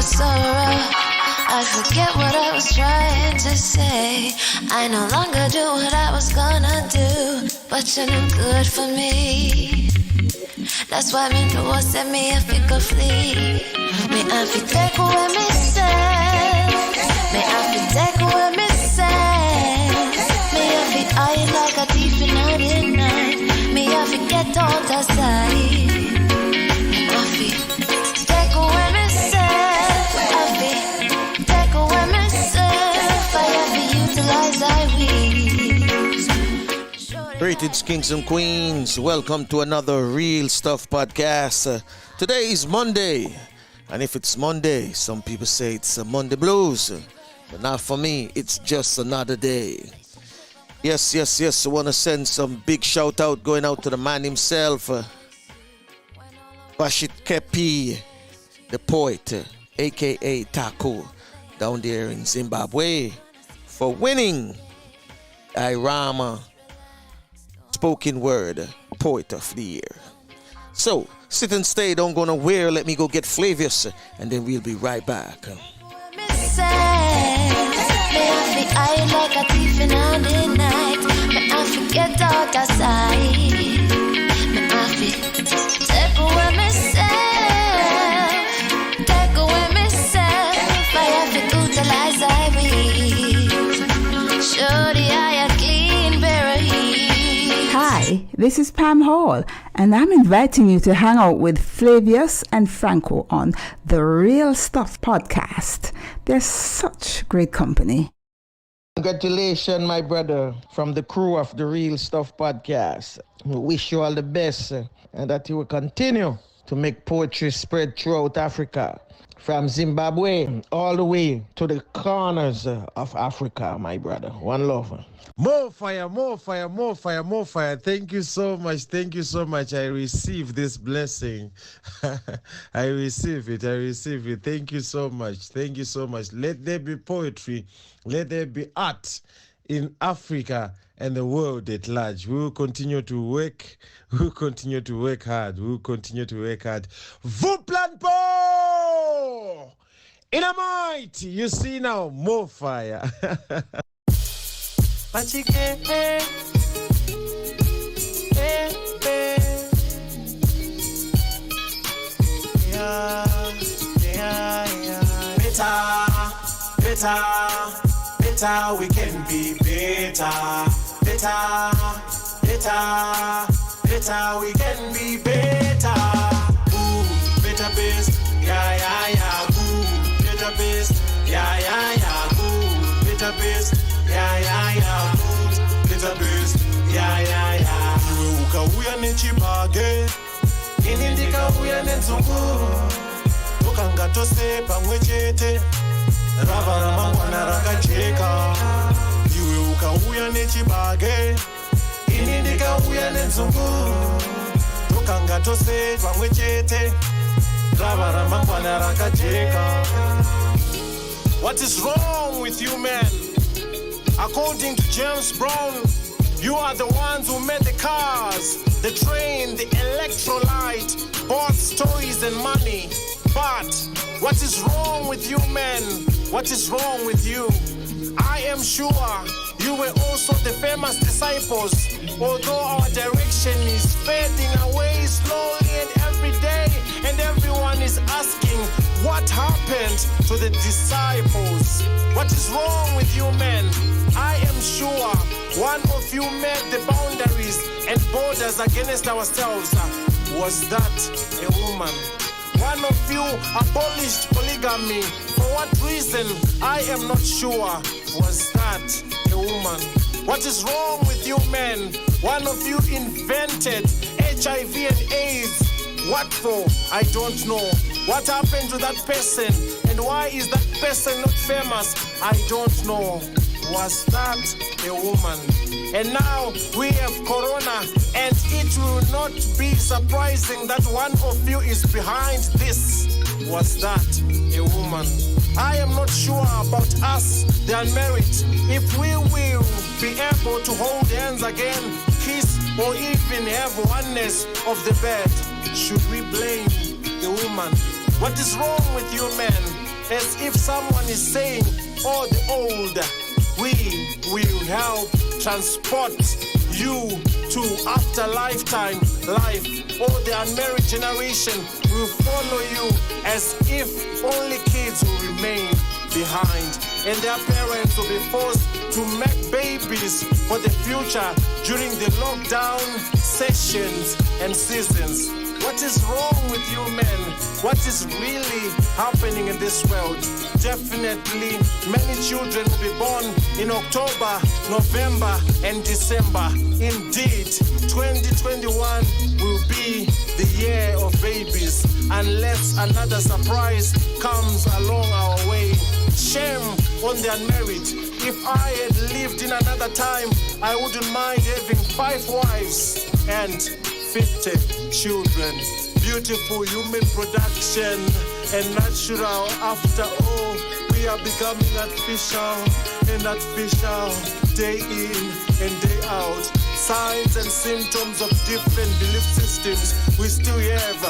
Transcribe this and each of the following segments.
sorrow. I forget what I was trying to say. I no longer do what I was gonna do, but you're no good for me. That's why me know send me if it could flee. Me have to take away me say. Me have to take away me say. Me have to hide like a thief in the night. Me have to get out the side. Me have to take away me say. Have to take away me say. I have to utilize I wings. Greetings, kings and queens. Welcome to another Real Stuff podcast. Today is Monday. And if it's Monday, some people say it's a Monday blues. But not for me, it's just another day. Yes. I want to send some big shout out going out to the man himself. VaChikepe the Poet, aka Taco, down there in Zimbabwe, for winning IRAWMA Spoken Word Poet of the Year. So, sit and stay, don't go nowhere. Let me go get Flavius, and then we'll be right back. Hi, this is Pam Hall, and I'm inviting you to hang out with Flavius and Franco on the Real Stuff podcast. They're such great company. Congratulations, my brother, from the crew of the Real Stuff podcast. We wish you all the best and that you will continue to make poetry spread throughout Africa. From Zimbabwe all the way to the corners of Africa, my brother. One love. More fire. Thank you so much. I receive this blessing. I receive it. Thank you so much. Let there be poetry. Let there be art in Africa and the world at large. We will continue to work. Vous plan po! In a might, you see now, more fire. VaChikepe, better, we can be better. Better, we can be better. Ooh, better best, yeah. Ooh, better best, yeah. Ooh, better best, yeah. Ooh, better best, yeah. Ukauya nechibage, ini ndikauya nenzungu. Tokanga tose pamwe chete, rava ramangwana rakajeka. Iwe ukauya nechibage, ini ndikauya nenzungu. Tokanga tose pamwe chete, rava ramangwana rakajeka. What is wrong with you, man? According to James Brown, you are the ones who made the cars, the train, the electrolyte, boats, toys and money. But what is wrong with you, man? What is wrong with you? I am sure you were also the famous disciples, although our direction is fading away slowly and every day, and everyone is asking what happened to the disciples. What is wrong with you, men? I am sure one of you made the boundaries and borders against ourselves. Was that a woman? One of you abolished polygamy. For what reason? I am not sure. Was that a woman? What is wrong with you, men? One of you invented HIV and AIDS. What for? I don't know. What happened to that person? And why is that person not famous? I don't know. Was that a woman? And now we have Corona, and it will not be surprising that one of you is behind this. Was that a woman? I am not sure about us, the unmarried, if we will be able to hold hands again, kiss, or even have oneness of the bed. Should we blame the woman? What is wrong with you, men? as if someone is saying, oh, the old, we will help transport you to after lifetime life. Or the unmarried generation will follow you as if only kids will remain behind, and their parents will be forced to make babies for the future during the lockdown sessions and seasons. What is wrong with you men? What is really happening in this world? Definitely many children will be born in October, November and December. Indeed, 2021 will be the year of babies unless another surprise comes along our way. Shame on the unmarried. If I had lived in another time, I wouldn't mind having 5 wives and 50 children. Beautiful human production and natural. After all, we are becoming artificial and artificial day in and day out. Signs and symptoms of different belief systems we still have.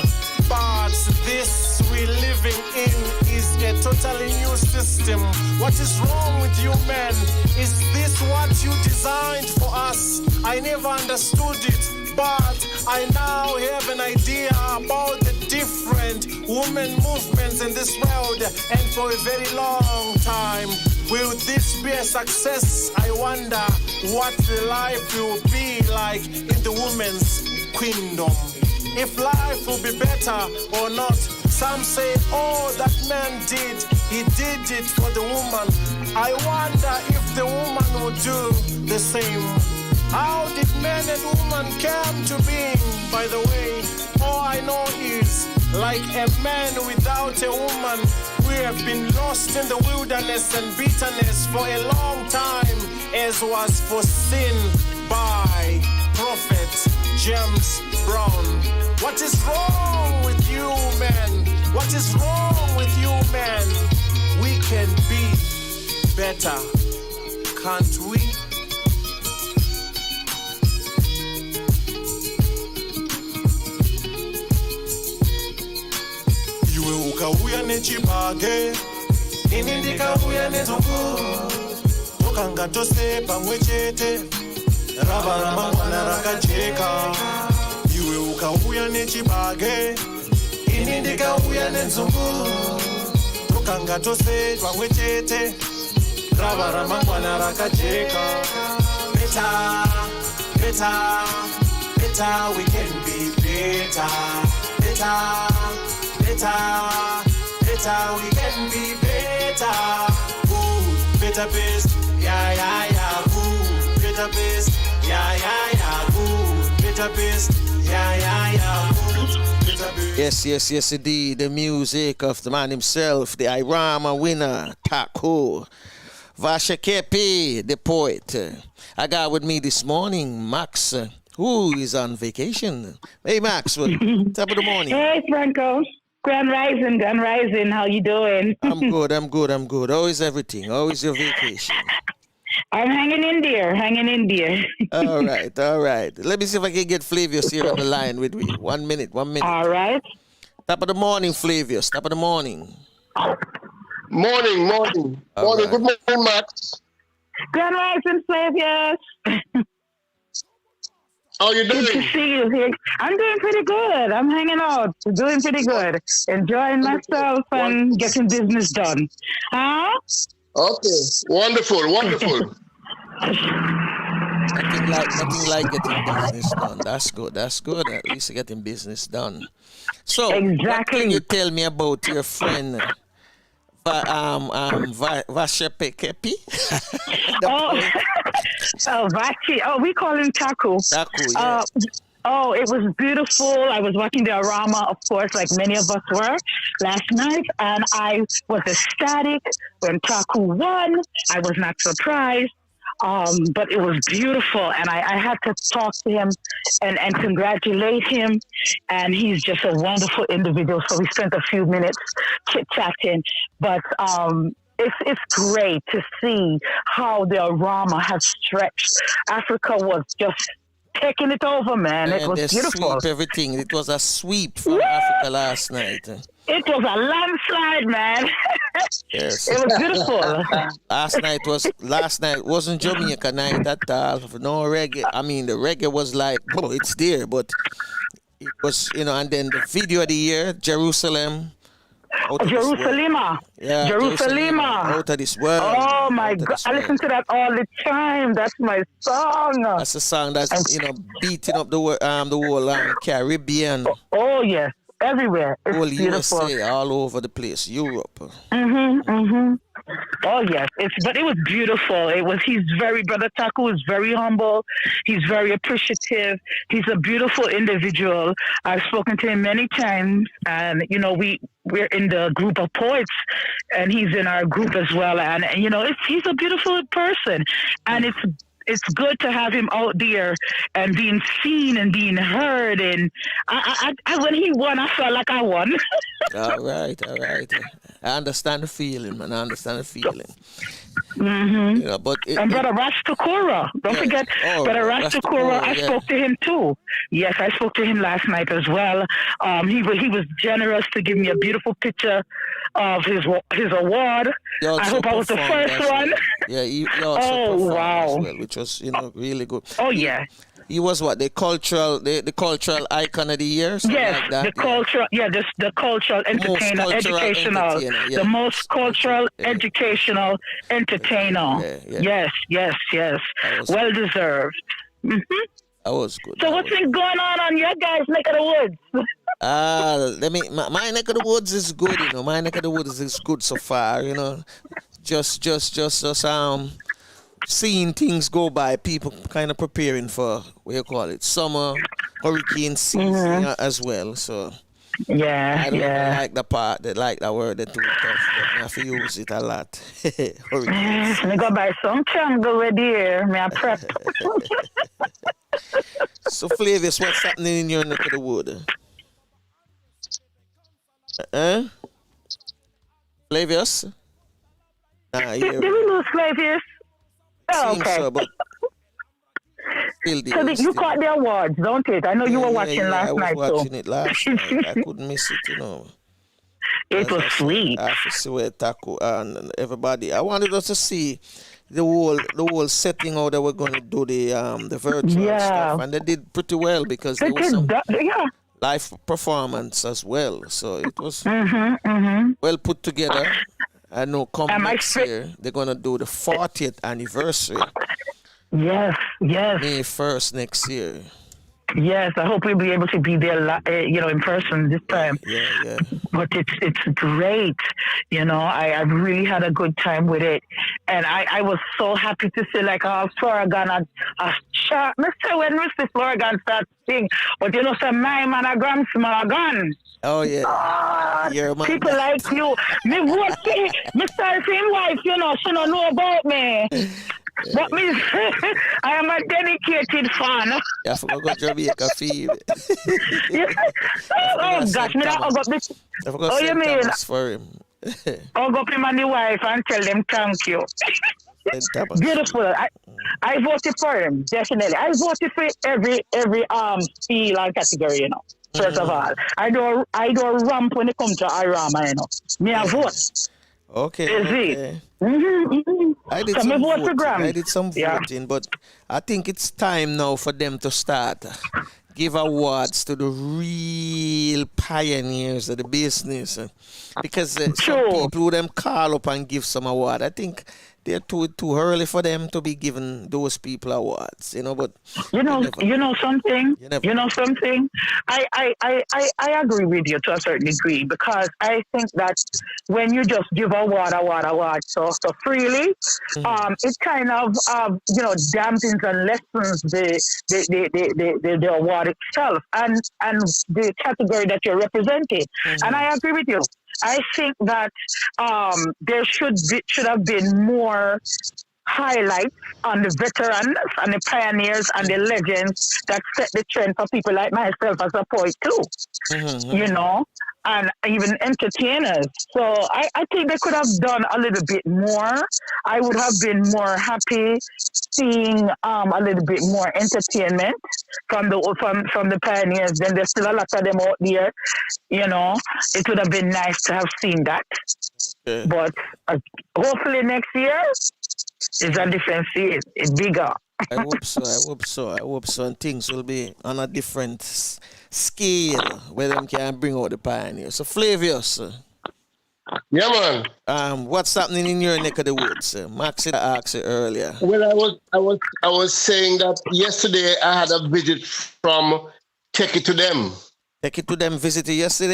But this we're living in is a totally new system. What is wrong with you men? Is this what you designed for us? I never understood it, but I now have an idea about the different women movements in this world. And for a very long time, will this be a success? I wonder what the life will be like in the women's kingdom. If life will be better or not. Some say, oh, that man did. He did it for the woman. I wonder if the woman will do the same. How did men and women come to being, by the way? All I know is, like a man without a woman, we have been lost in the wilderness and bitterness for a long time, as was foreseen by Prophet James Brown. What is wrong with you, men? What is wrong with you, men? We can be better, can't we? Iwe ukauya nechibage, ini ndikauya nezongo. Tokanga tose pamwe chete, rava ramangwana rakajeka. Iwe ukauya nechibage, ini ndikauya nenzungu. Tokanga tose pamwe chete, rava ramangwana rakajeka. Better, better, better, we can be better. Better, better, better, we can be better. Good, better best, yeah, yeah, yeah. Good, better best, yeah, yeah, yeah. Good, better best, yeah, yeah, yeah. Good, better best. Yes, yes, yes, indeed. The music of the man himself, the IRAWMA winner, Taco. VaChikepe the Poet. I got with me this morning Max, who is on vacation. Hey, Max, top of the morning. Hey, Franco. Grand Rising. How you doing? I'm good. How is everything? How is your vacation? I'm hanging in there. All right. Let me see if I can get Flavius here on the line with me. 1 minute. All right. Top of the morning, Flavius. Top of the morning. Morning. Right. Good morning, Max. Grand Rising, Flavius. How you doing? Good to see you here. I'm doing pretty good. I'm hanging out. Doing pretty good. Enjoying myself and getting business done. Huh? Okay. Wonderful. Nothing like getting business done. That's good. At least getting business done. So, exactly. What can you tell me about your friend, VaChikepe? Vachi. Oh, we call him Taku. Taku, yeah. It was beautiful. I was watching the IRAWMA, of course, like many of us were last night, and I was ecstatic when Taku won. I was not surprised. But it was beautiful, and I had to talk to him and congratulate him, and he's just a wonderful individual, so we spent a few minutes chit-chatting, but it's great to see how the IRAWMA has stretched. Africa was just taking it over, man. It was beautiful. Sweep everything. It was a sweep from Africa last night. It was a landslide, man. Yes. It was beautiful. Last night wasn't Jamaica night at all. No reggae. I mean, the reggae was like, oh, it's there, but it was, and then the video of the year, Jerusalem. Jerusalem. Yeah, Jerusalem. Out of this world. Oh my God. I listen to that all the time. That's my song. That's a song that's, beating up the whole Caribbean. Oh, yes. Everywhere. It's Whole beautiful. USA, all over the place, Europe. Oh yes, but it was beautiful. Brother Taku is very humble. He's very appreciative. He's a beautiful individual. I've spoken to him many times, and we're in the group of poets, and he's in our group as well. And he's a beautiful person, and it's good to have him out there and being seen and being heard. And I when he won, I felt like I won. All right. I understand the feeling, man. And Brother Rastakura, don't forget, Brother Rastakura. I spoke to him too. Yes, I spoke to him last night as well. He was generous to give me a beautiful picture of his award. I hope I was the first one. Yeah, he also performed wow, as well, which was really good. Oh yeah. He was the cultural icon of the year. Yes, like that. The cultural entertainer, educational, the most cultural, educational entertainer. Yes. Well deserved. That was good. So what's been going on your guys' neck of the woods? My neck of the woods is good. My neck of the woods is good so far. Just seeing things go by, people kind of preparing for summer, hurricane season as well. So I don't like the part that like that word that too tough, but I have to use it a lot. Hurricanes. Me go buy some jungle with here. Me a prep. So Flavius, what's happening in your neck of the wood? Flavius? Did we lose Flavius? Oh, okay. So, but you caught the awards, don't it? I know you were watching last night. I was watching it last night. I couldn't miss it, It was sweet. I have to see where Taco and everybody. I wanted us to see the whole setting how they were going to do the virtual stuff, and they did pretty well because there was some live performance as well. So it was well put together. I know next year they're going to do the 40th anniversary. Yes. May 1st next year. Yes, I hope we'll be able to be there, in person this time. Yeah. But it's great. I really had a good time with it. And I was so happy to see Florigan a shot. Mr. When Mr. Florigan starts sing, but some my man a gun, small gun. Oh yeah. People like you. Me vote for me sorry for him wife, she don't know about me. But me, I am a dedicated fan. Yeah, I forgot to Jamaica feed. Oh gosh, me not hug up this. Oh, you mean? For him. Hug up him and the wife and tell them thank you. Beautiful. I voted for him, definitely. I voted for every field and category, First of all, I do a ramp when it comes to IRAWMA, Me a vote. Okay. I did some voting, but I think it's time now for them to start give awards to the real pioneers of the business, because some people who them call up and give some award, I think they're too early for them to be giving those people awards, but you know something. I agree with you to a certain degree, because I think that when you just give award so freely, it kind of dampens and lessens the award itself and the category that you're representing. And I agree with you. I think that there should have been more highlights on the veterans and the pioneers and the legends that set the trend for people like myself as a poet too, and even entertainers. So I think they could have done a little bit more. I would have been more happy seeing a little bit more entertainment from the pioneers. Then there's still a lot of them out there, It would have been nice to have seen that. Yeah. But hopefully next year it's a different scene. It's bigger. I hope so. I hope so. I hope so. And things will be on a different scale where them can bring out the pioneers. So Flavius, Yeah, man. what's happening in your neck of the woods? Max asked you earlier. Well, I was saying that yesterday I had a visit from Take It to Them. Take it to them visited yesterday.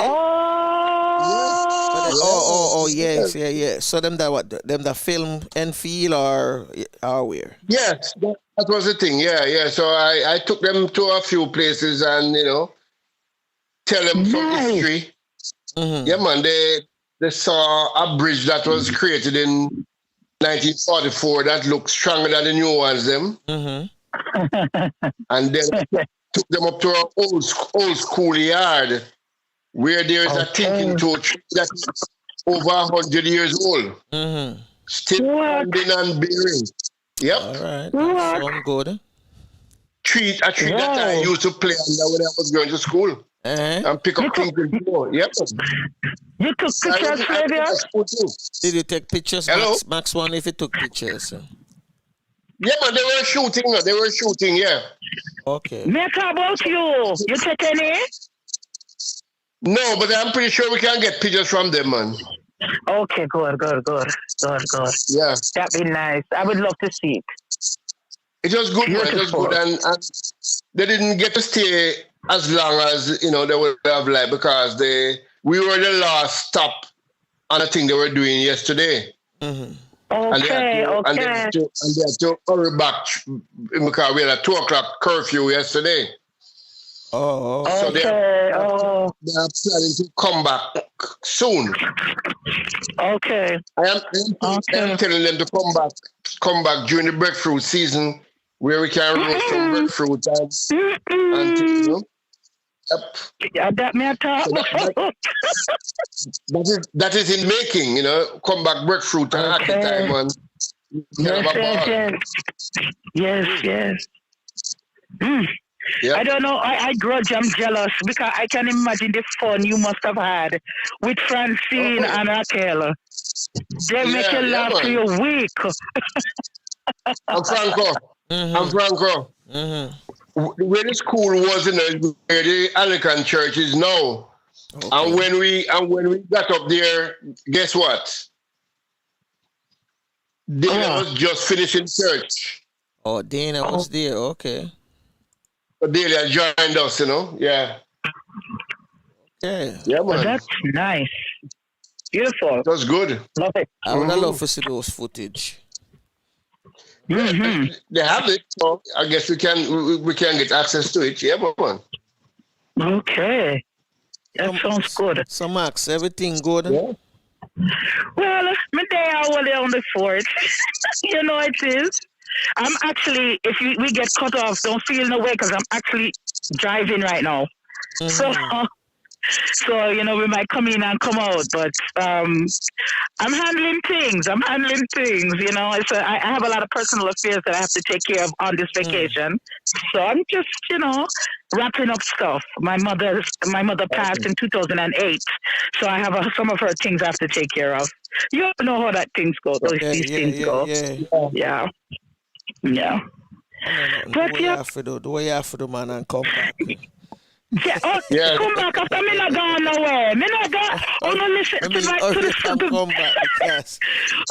Oh, Yes. Yeah. So them that what? Them that film and feel or where? Yes, that was the thing. Yeah. So I took them to a few places and tell them some Nice. history. Mm-hmm. Yeah, man. They saw a bridge that was created in 1944 that looks stronger than the new ones. Them Mm-hmm. and then took them up to an old school yard where there is a thinking torch that is over 100 years old, Mm-hmm. still What? standing and bearing. Yep. All right. What? Sound good. A tree that I Wow. used to play under when I was going to school Uh-huh. and pick up things in floor. Yep. You took I pictures, went to Flavia? school too. Did you take pictures? Hello? Max one if you took pictures. Yeah, man, they were shooting, yeah. Okay. Me talk about you. You take any? No, but I'm pretty sure we can get pictures from them, man. Okay, good. Yeah. That'd be nice. I would love to see it. It was good, man. It was Beautiful. good. And they didn't get to stay as long as, they would have liked because we were the last stop on the thing they were doing yesterday. Mm-hmm. And they Okay. had to hurry back because we had a 2 o'clock curfew yesterday. Oh. So they Okay. are planning to come back soon. Okay. I am telling them to come back during the breadfruit season where we can roast some breadfruit and Yep. Yeah, that me talk So about. that is in making, come back breadfruit and at the Okay. time and Yes. Mm. Yep. I don't know. I grudge. I'm jealous because I can imagine the fun you must have had with Francine and Raquel. They make you laugh man. for a week. I'm Franco. Mm-hmm. Where the school was, where the Anglican church is now. Okay. And when we got up there, guess what? Dana was just finishing church. Oh, Dana was there. Okay. So Dana joined us, Yeah. Yeah. Yeah, But man. that's nice. Beautiful. That was good. Love it. I would love to see those footage. Mm-hmm. They have it, so I guess we can get access to it. Yeah, man. Okay. That sounds good. So Max, everything good? Yeah. Well, my day I was on the fort. You know it is. I'm actually, if we get cut off, don't feel no way because I'm actually driving right now. Mm-hmm. So we might come in and come out, but I'm handling things. So I have a lot of personal affairs that I have to take care of on this vacation. So I'm just, wrapping up stuff. My mother passed in 2008, so I have some of her things I have to take care of. You know how that things go. These things go. Yeah. But the way you have to do, man, and come back. Yeah. Come back after me not gone nowhere. Me not gone. Oh no, listen to the come back because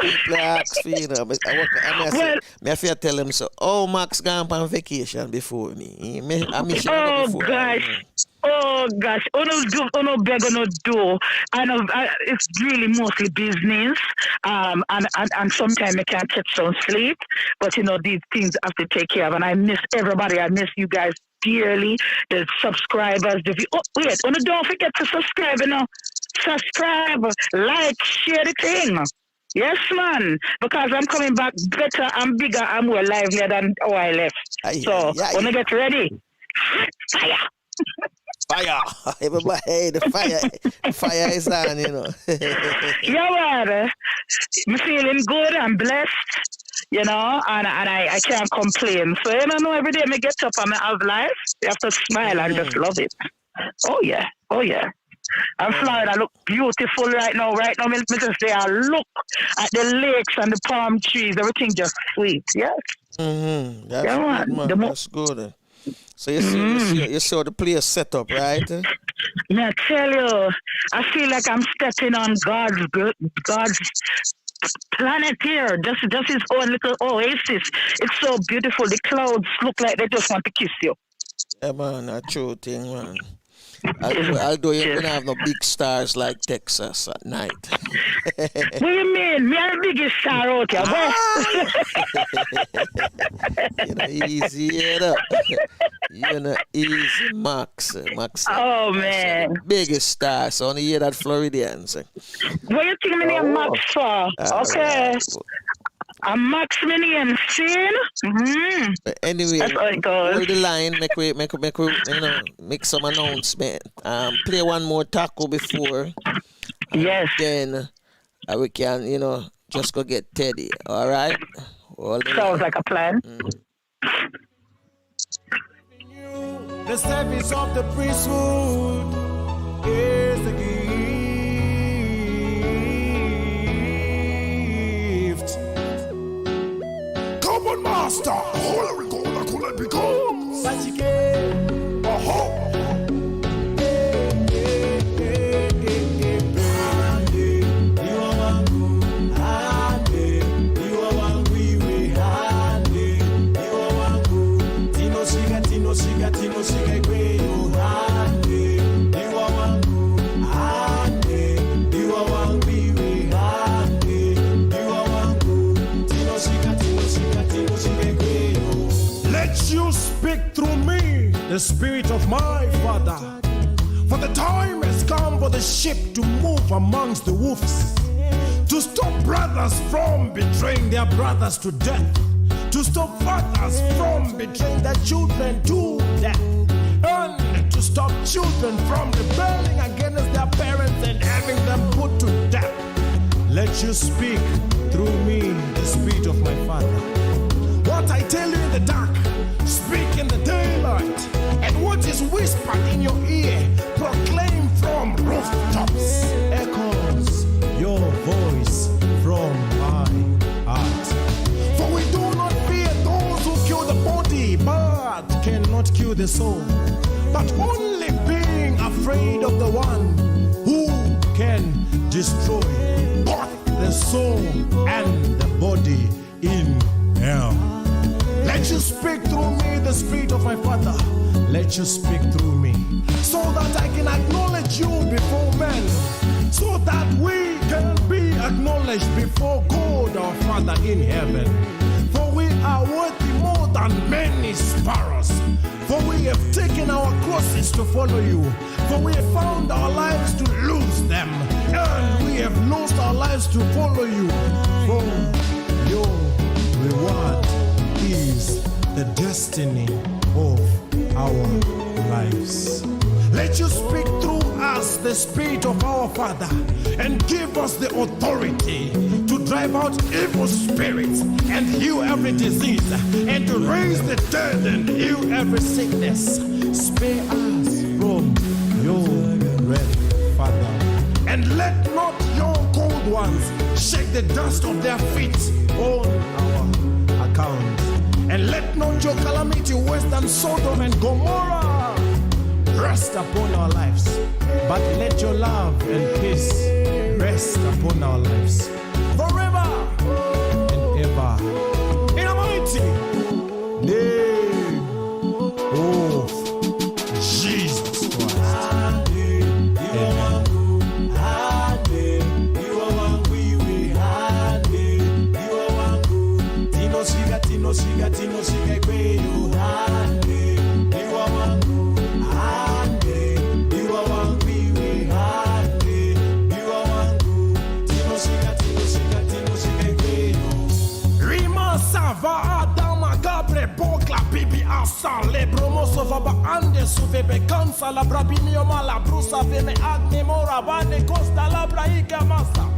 people ask for I have to tell them so. Oh, Max gone on vacation before me. Oh gosh, no beg no do. I know it's really mostly business. And sometimes I can't catch some sleep. But these things I have to take care of, and I miss everybody. I miss you guys dearly, the subscribers. Don't forget to subscribe. Subscribe, like, share the thing. Yes, man. Because I'm coming back better and bigger and more livelier than how I left. When I get ready, fire. Fire! Everybody, hey, the fire is on, Yeah, man. I'm feeling good. I'm blessed, and I can't complain. So, every day I get up and I have life, I have to smile and just love it. Oh, yeah. And Florida look beautiful right now. Right now, me just say, I look at the lakes and the palm trees. Everything just sweet. Yes. Mm-hmm. That's Yeah, good, man. man. That's good. So you see the place set up, right? Yeah, I tell you, I feel like I'm stepping on God's planet here. Just his own little oasis. It's so beautiful. The clouds look like they just want to kiss you. Yeah, man, a true thing, man. Although you don't have no big stars like Texas at night. What do you mean? Me are the biggest star out here. You know, easy, you know, easy, Max. Oh, man. Biggest star, so only hear that Floridians. What you think my name Max for? Okay. I'm Max Minion, seen? Mm-hmm. But anyway, that's how it goes. Hold the line, make make some announcement. Play one more taco before. Yes. Then we can, just go get Teddy. All right? Sounds like a plan. The service of the priesthood is the gift. Come on, master. Holy God, could be gone. VaChikepe. Let you speak through me, the spirit of my Father. For the time has come for the sheep to move amongst the wolves, to stop brothers from betraying their brothers to death, to stop fathers from betraying their children to death, and to stop children from rebelling against their parents and having them put to death. Let you speak through me, the spirit of my Father. What I tell you in the dark, speak in the daylight, and what is whispered in your ear, proclaim from rooftops. Echoes your voice from my heart. For we do not fear those who kill the body, but cannot kill the soul, but only being afraid of the one who can destroy both the soul and the body in hell. Let you speak through me, the spirit of my Father. Let you speak through me, so that I can acknowledge you before men, so that we can be acknowledged before God our Father in heaven. For we are worthy more than many sparrows. For we have taken our crosses to follow you. For we have found our lives to lose them, and we have lost our lives to follow you. For your reward is the destiny of our lives. Let you speak through us, the spirit of our Father, and give us the authority to drive out evil spirits and heal every disease, and to raise the dead and heal every sickness. Spare us from your wrath, Father, and let not your cold ones shake the dust of their feet on our account. And let not your calamity worse than Sodom and Gomorrah rest upon our lives, but let your love and peace rest upon our lives forever and ever. In the mighty name of Jesus Christ. Amen. Le bromoso va ba ande suve be cansa la brabinio mala brusa vene agne mora bane costa la braica massa.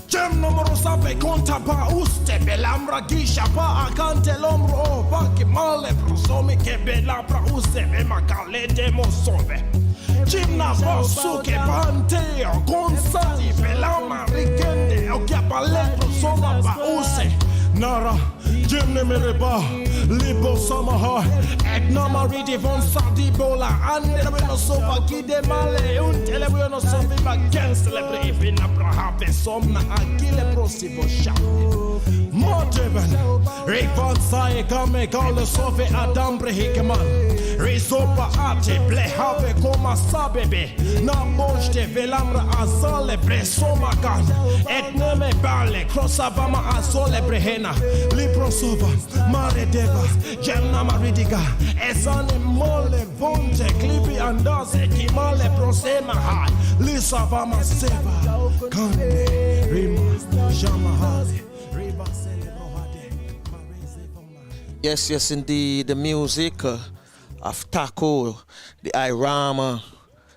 Gem numero sape conta pa uste belambra gisha pa acante l'ombro o pa che male brusomi che belabra uste be macale demo sove. Chimna Bosuke Panteo, Gonzali, Belama, Rikende, Okiapaleto, Soma Bause, Nara, Jimne Mereba, Libo Samaha, Eknama Ridi Von Sadibola, and Telebino Sofa Kide Male, Untelebino Sofi Bagan Celebrate, Abrahape Somna, Akile Prosibo Shap. Motiven, Rikvan Sae Kame Kale Sofi Adam Brehikeman, Risopa Ate, Blehave Koma Sabebe, Nabochte Velamra Azale Bresomakan, Etneme Bale, Crossavama Azole Brehena, Liprosova, Mare Deva, Gemna Maridiga, Ezane Mole, Vonte, Clippy Andase, Kimale Prosema High, Lisa Vama Seva, Kande, Rima, Jamahade, Riva Celebrohade, Yes, indeed. The music of Taco, the IRAWMA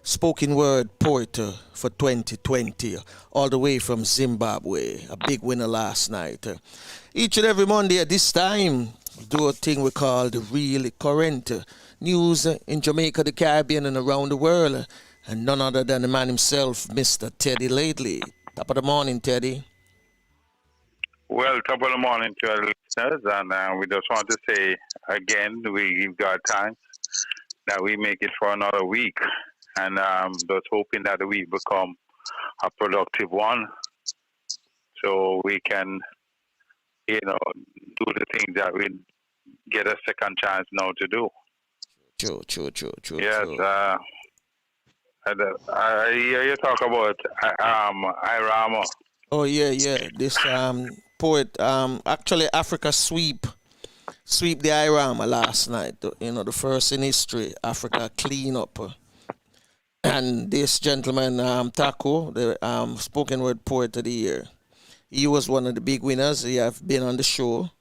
spoken word poet for 2020, all the way from Zimbabwe. A big winner last night. Each and every Monday at this time, we do a thing we call the Real Current News in Jamaica, the Caribbean, and around the world. And none other than the man himself, Mr. Teddy Laidley. Top of the morning, Teddy. Well, top of the morning to our listeners, and we just want to say again, we give God thanks that we make it for another week, and just hoping that the week become a productive one, so we can, do the things that we get a second chance now to do. True. Yes, I hear you talk about IRAWMA. Oh yeah. This poet actually Africa sweep the IRAWMA last night. The first in history. Africa clean up. And this gentleman, Taco, the spoken word poet of the year, he was one of the big winners. He have been on the show.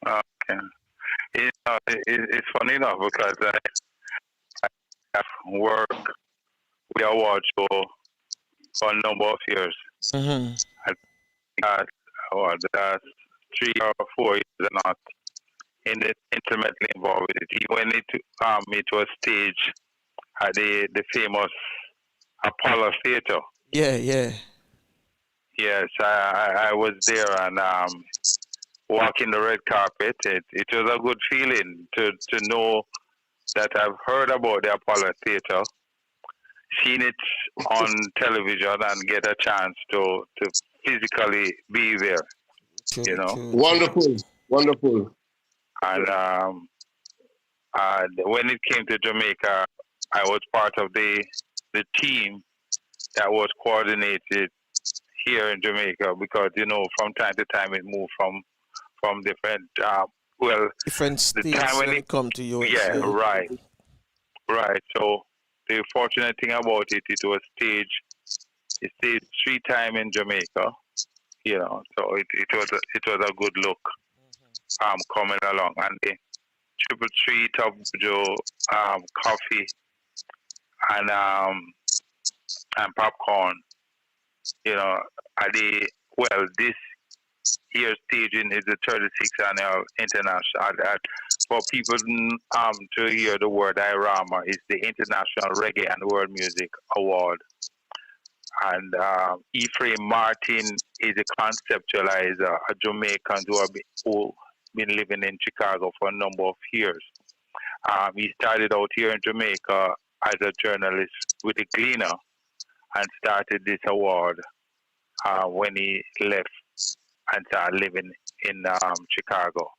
Okay. It's funny enough because I have worked with award show for a number of years. Mm-hmm. I think the last 3 or 4 years are not intimately involved with it. He went into a stage at the famous Apollo Theater. Yeah. Yes, I was there and walking the red carpet. It was a good feeling to know that I've heard about the Apollo Theater, seen it on television, and get a chance to physically be there. True. Wonderful. And when it came to Jamaica, I was part of the team that was coordinated here in Jamaica because, from time to time it moved from different, different states when it come to yours. Yeah, right. So the fortunate thing about it was staged 3 times in Jamaica, so it was a good look coming along. And the triple treat of Joe, coffee and popcorn, this year's staging is the 36th annual international. For people to hear the word IRAWMA, is the International Reggae and World Music Award. And Ephraim Martin is a conceptualizer, a Jamaican who been living in Chicago for a number of years. He started out here in Jamaica as a journalist with a Gleaner and started this award when he left and started living in Chicago.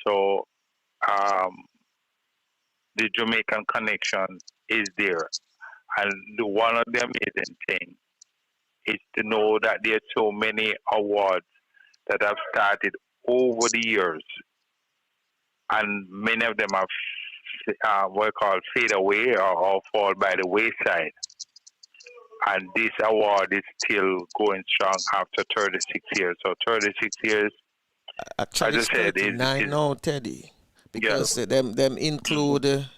So the Jamaican connection is there. And one of the amazing things is to know that there are so many awards that have started over the years. And many of them have what we call fade away or fall by the wayside. And this award is still going strong after 36 years. So 36 years, actually, as I said, 39 now, Teddy. Because them include,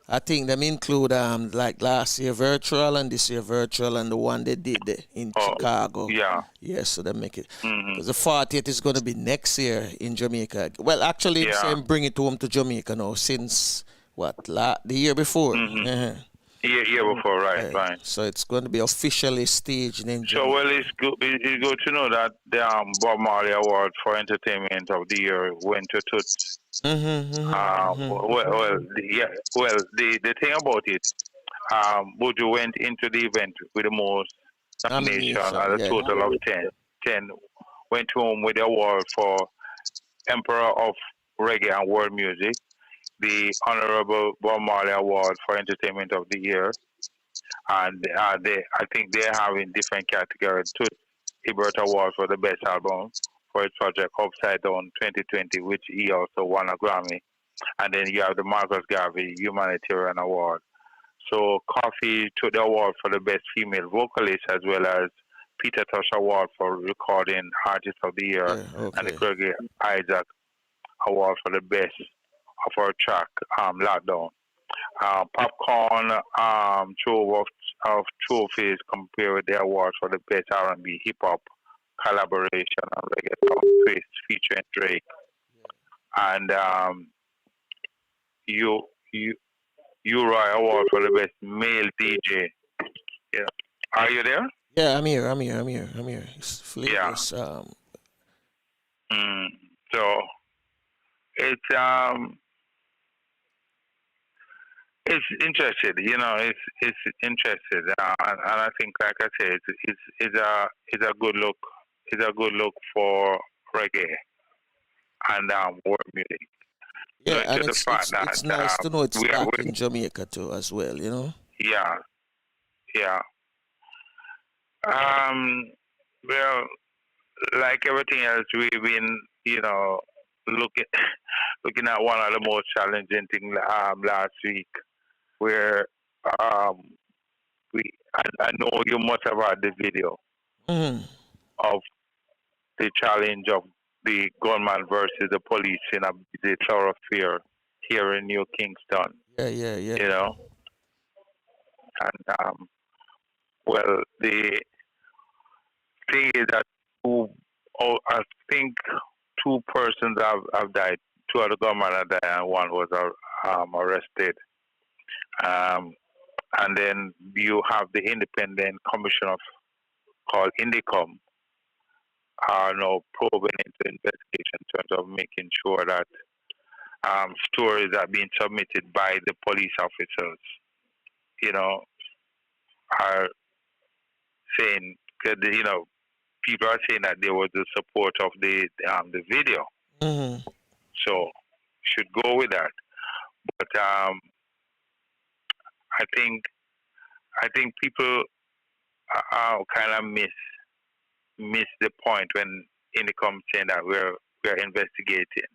I think them include like last year virtual and this year virtual and the one they did in Chicago. Yeah. Yes, so they make it. Because the 40th is going to be next year in Jamaica. Well, actually, it's saying bring it home to Jamaica now since the year before. Mm-hmm. Uh-huh. Year before, right. So it's going to be officially staged in Jamaica. So, well, it's good to know that the Bob Marley Award for Entertainment of the Year went to Toots. The thing about it, Buju went into the event with the most nomination at a total of 10. 10 went home with the award for Emperor of Reggae and World Music, the Honorable Bob Marley Award for Entertainment of the Year, and I think they're having different categories. Toots Ebert Award for the Best Album for his project Upside Down 2020, which he also won a Grammy. And then you have the Marcus Garvey Humanitarian Award. So Coffee took the award for the Best Female Vocalist, as well as Peter Tosh Award for Recording Artist of the Year, and the Gregory Isaac Award for the Best of our track, Lockdown. Popcorn Trove of Trophies compared with the award for the Best R&B Hip Hop Collaboration and Reggae Twist featuring Drake. And URI Award for the Best Male DJ. Yeah. Are you there? Yeah, I'm here. It's flavors. Yeah. So it's interesting, it's interesting, and I think, like I said, it's a good look. It's a good look for reggae and world music. Yeah, and it's nice to know it's back in Jamaica too, as well. Yeah. Well, like everything else, we've been, looking at one of the most challenging things last week, where I know you must have had the video of the challenge of the gunman versus the police in a busy thoroughfare here in New Kingston. Yeah. And well, the thing is that I think 2 persons have died. 2 of the gunmen have died, and 1 was arrested. And then you have the independent commission called INDICOM are now probing into investigation in terms of making sure that stories are being submitted by the police officers, are saying that, people are saying that there was the support of the video. So should go with that. But I think people kind of miss the point when INDICOM saying that we're investigating.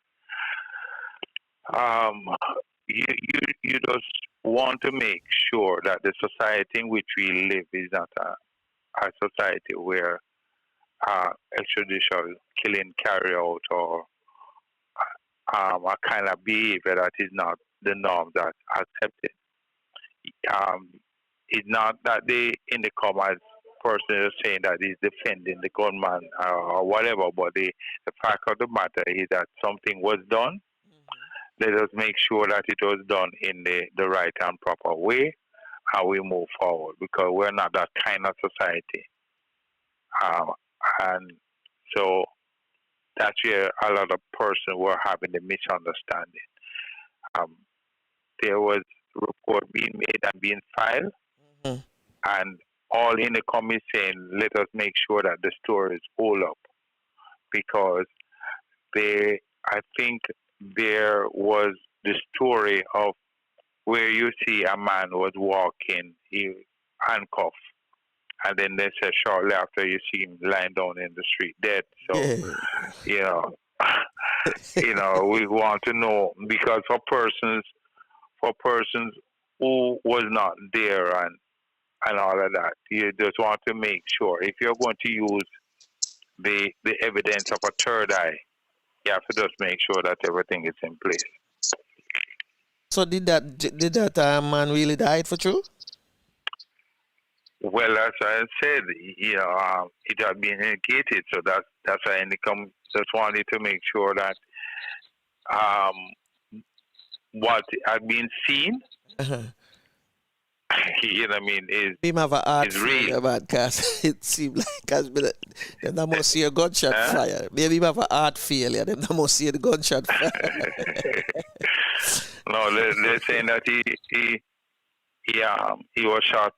You just want to make sure that the society in which we live is not a society where extrajudicial killing carry out, or a kind of behavior that is not the norm that's accepted. It's not that the INDICOM as person is saying that he's defending the gunman or whatever, but the fact of the matter is that something was done. Let us make sure that it was done in the right and proper way, and we move forward, because we're not that kind of society. And so that's where a lot of persons were having the misunderstanding. There was a report being made and being filed, and all INDICOM is saying, let us make sure that the stories hold up, because I think there was the story of where you see a man was walking, he handcuffed, and then they said shortly after you see him lying down in the street dead. So, we want to know, because for persons who was not there and all of that, you just want to make sure, if you're going to use the evidence of a third eye, you have to just make sure that everything is in place. So did that man really die for true? Well, as I said, it had been indicated, so that's why INDICOM just wanted to make sure that what had been seen, Uh-huh. you know what I mean, Him have a hard is real. feeling about because it seems like as been them not must see a gunshot Huh? fire. Maybe him have a heart failure. Them not must see the gunshot fire. No, they're saying that he was shot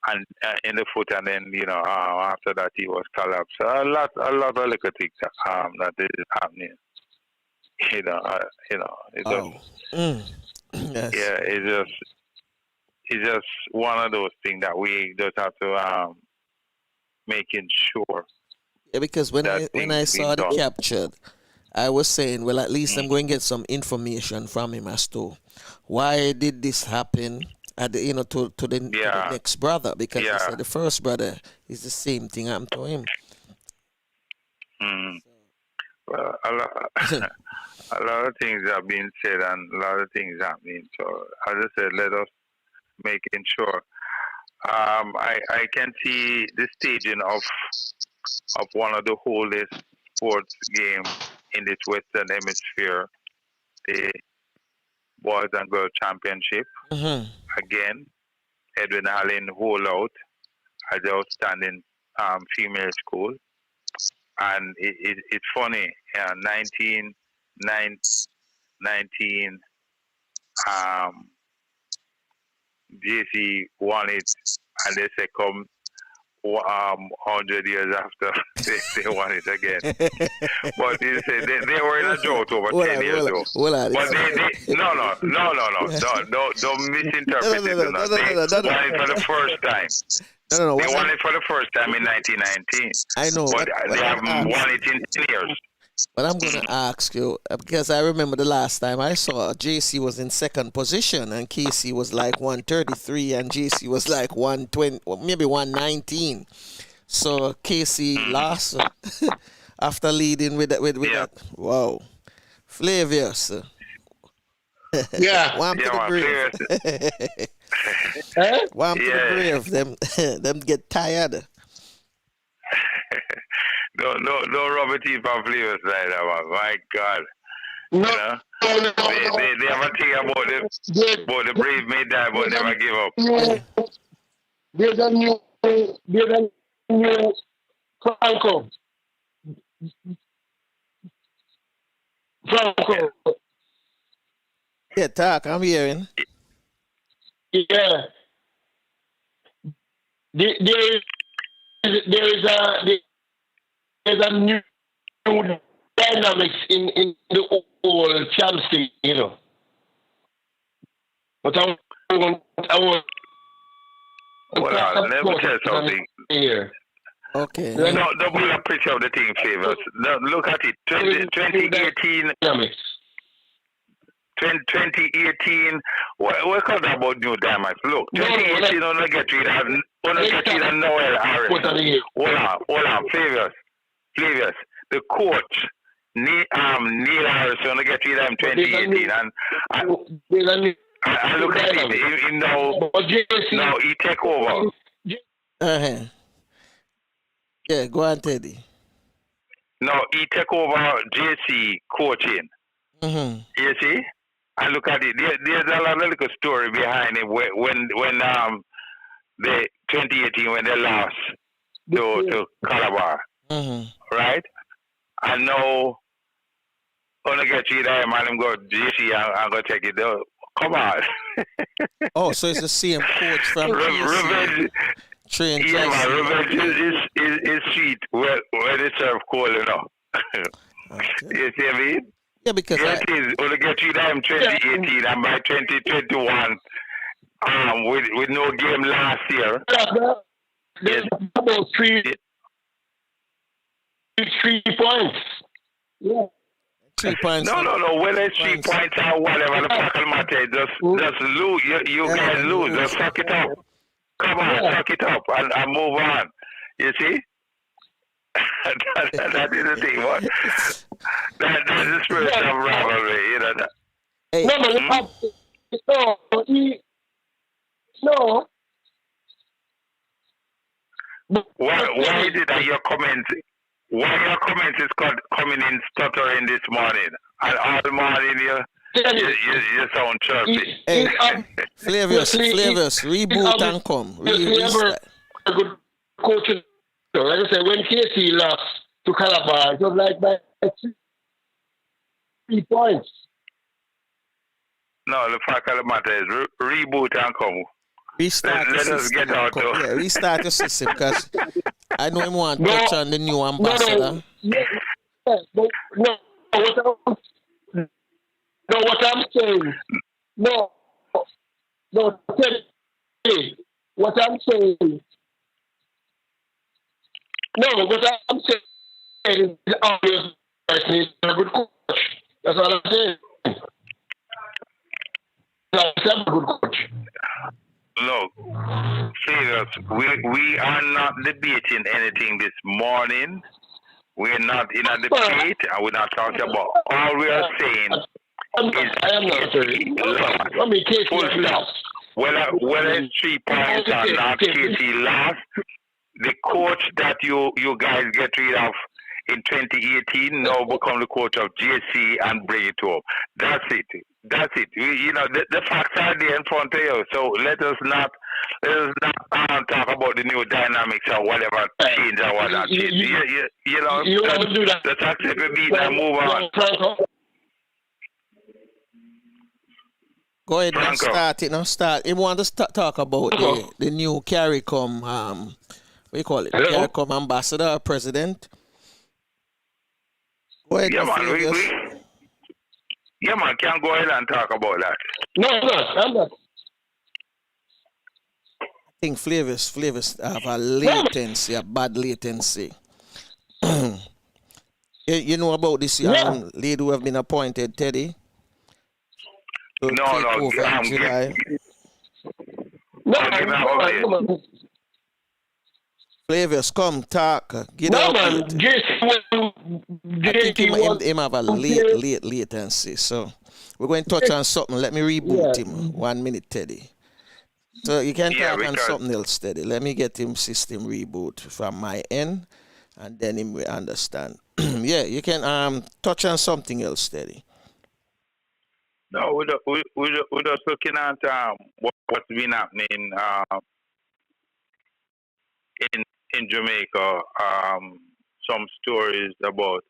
and in the foot, and then after that he was collapsed. A lot of little things that is happening. It's Oh. Yes. yeah, it's just one of those things that we just have to making sure. Yeah, because when that I things saw the being done. captured, I was saying, well, at least I'm going to get some information from him as to why did this happen at the, to the next brother, because he said the first brother is the same thing happened to him. Well, a lot of things have been said and a lot of things happening. So as I said, let us making sure. I can see the staging of one of the oldest sports game in this Western Hemisphere, the Boys and Girls Championship. Again, Edwin Allen hold out as the outstanding female school. And it's funny, 19 JC won it, and they say come 100 years after they won it again. But they say they were in a drought over 10 years ago. But don't misinterpret it. They won it for the first time. They won it for the first time in 1919. I know. But they haven't won it in 10 years. But I'm going to ask you, because I remember the last time I saw JC was in second position and KC was like 133 and JC was like 120, maybe 119. So KC lost after leading with that. Wow. Flavius. Yeah. Warm to the brave. Warm to the brave. Them get tired. No Robert E. from Flavors like that one. My God. No, They have a thing about the brave may die but never give up. There's a new Franco. Yeah, talk, I'm hearing. Yeah. There's a new dynamics in the whole champs thing, But I want well, let me tell you something. Here. Okay. No, don't be a picture of the thing, Flavors. No, look at it. 2018. 2018, what called about new dynamics? Look, 2018, on the get rid of Noel Harris. Hold on, Flavius. The coach, Neil Harris, on the get rid of him 2018, and I look at him now he take over. Uh-huh. Yeah, go on, Teddy. No, he take over JC coaching. You see? And look at it. There's a lot of little story behind it when the 2018 when they lost to Calabar, right? And now when I get you there, man, I'm going to GC and I'm going to take it down. Come on. Oh, so it's the same coach from Revenge. Train. Yeah, man, revenge is sweet where they serve cold enough. Okay. You see what I mean? Yeah, because it is only get you there in 2018 and by 2021, with no game last year. There's about 3 points. Yeah. 3 points. No. Whether it's 3 points or whatever, the fact of the matter, just lose. You guys lose. Just suck it up. Come on, suck it up and move on. You see? that is the thing. What? That's the spirit of rivalry. That. Hey. No. Why is it that your comments? Why your comments is coming in stuttering this morning? And all morning You sound chirpy. Hey, Flavius, reboot and come. Restart. A good coach. Like I said, when KC lost to Calabar, it was like by 3 points. No, the fact of the matter is reboot and come. Restart Let us get out though. Yeah, restart the system because I know him want to touch on the new ambassador. What I'm saying. What I'm saying. Is obvious. He's a good coach. That's all I'm saying. He's a good coach. Look, serious. We are not debating anything this morning. We're not in a debate, and we're not talking about. All we are saying is I am not saying. I mean, KC lost. Whether it's 3 points or not, KC lost. The coach that you guys get rid of in 2018 now become the coach of JC and bring it home. That's it. The facts are there in front of you. So let us not talk about the new dynamics or whatever change or whatnot. You want to do that. Let's accept the beat and move on. Go ahead and start. You want to talk about the new CARICOM, what do you call it? Hello? CARICOM ambassador, president. Go ahead, Yeah, man. Can go ahead and talk about that. No, I'm not. I think Flavius have a latency, a bad latency. You know about this lady who have been appointed, Teddy? No. July. No. Flavius, come talk. Get out. I think him have a late latency. So we're going to touch on something. Let me reboot him. 1 minute, Teddy. So you can talk on something else, Teddy. Let me get him system reboot from my end, and then him will understand. Yeah, you can touch on something else, Teddy. No, we're just looking at what's been happening in Jamaica. Some stories about,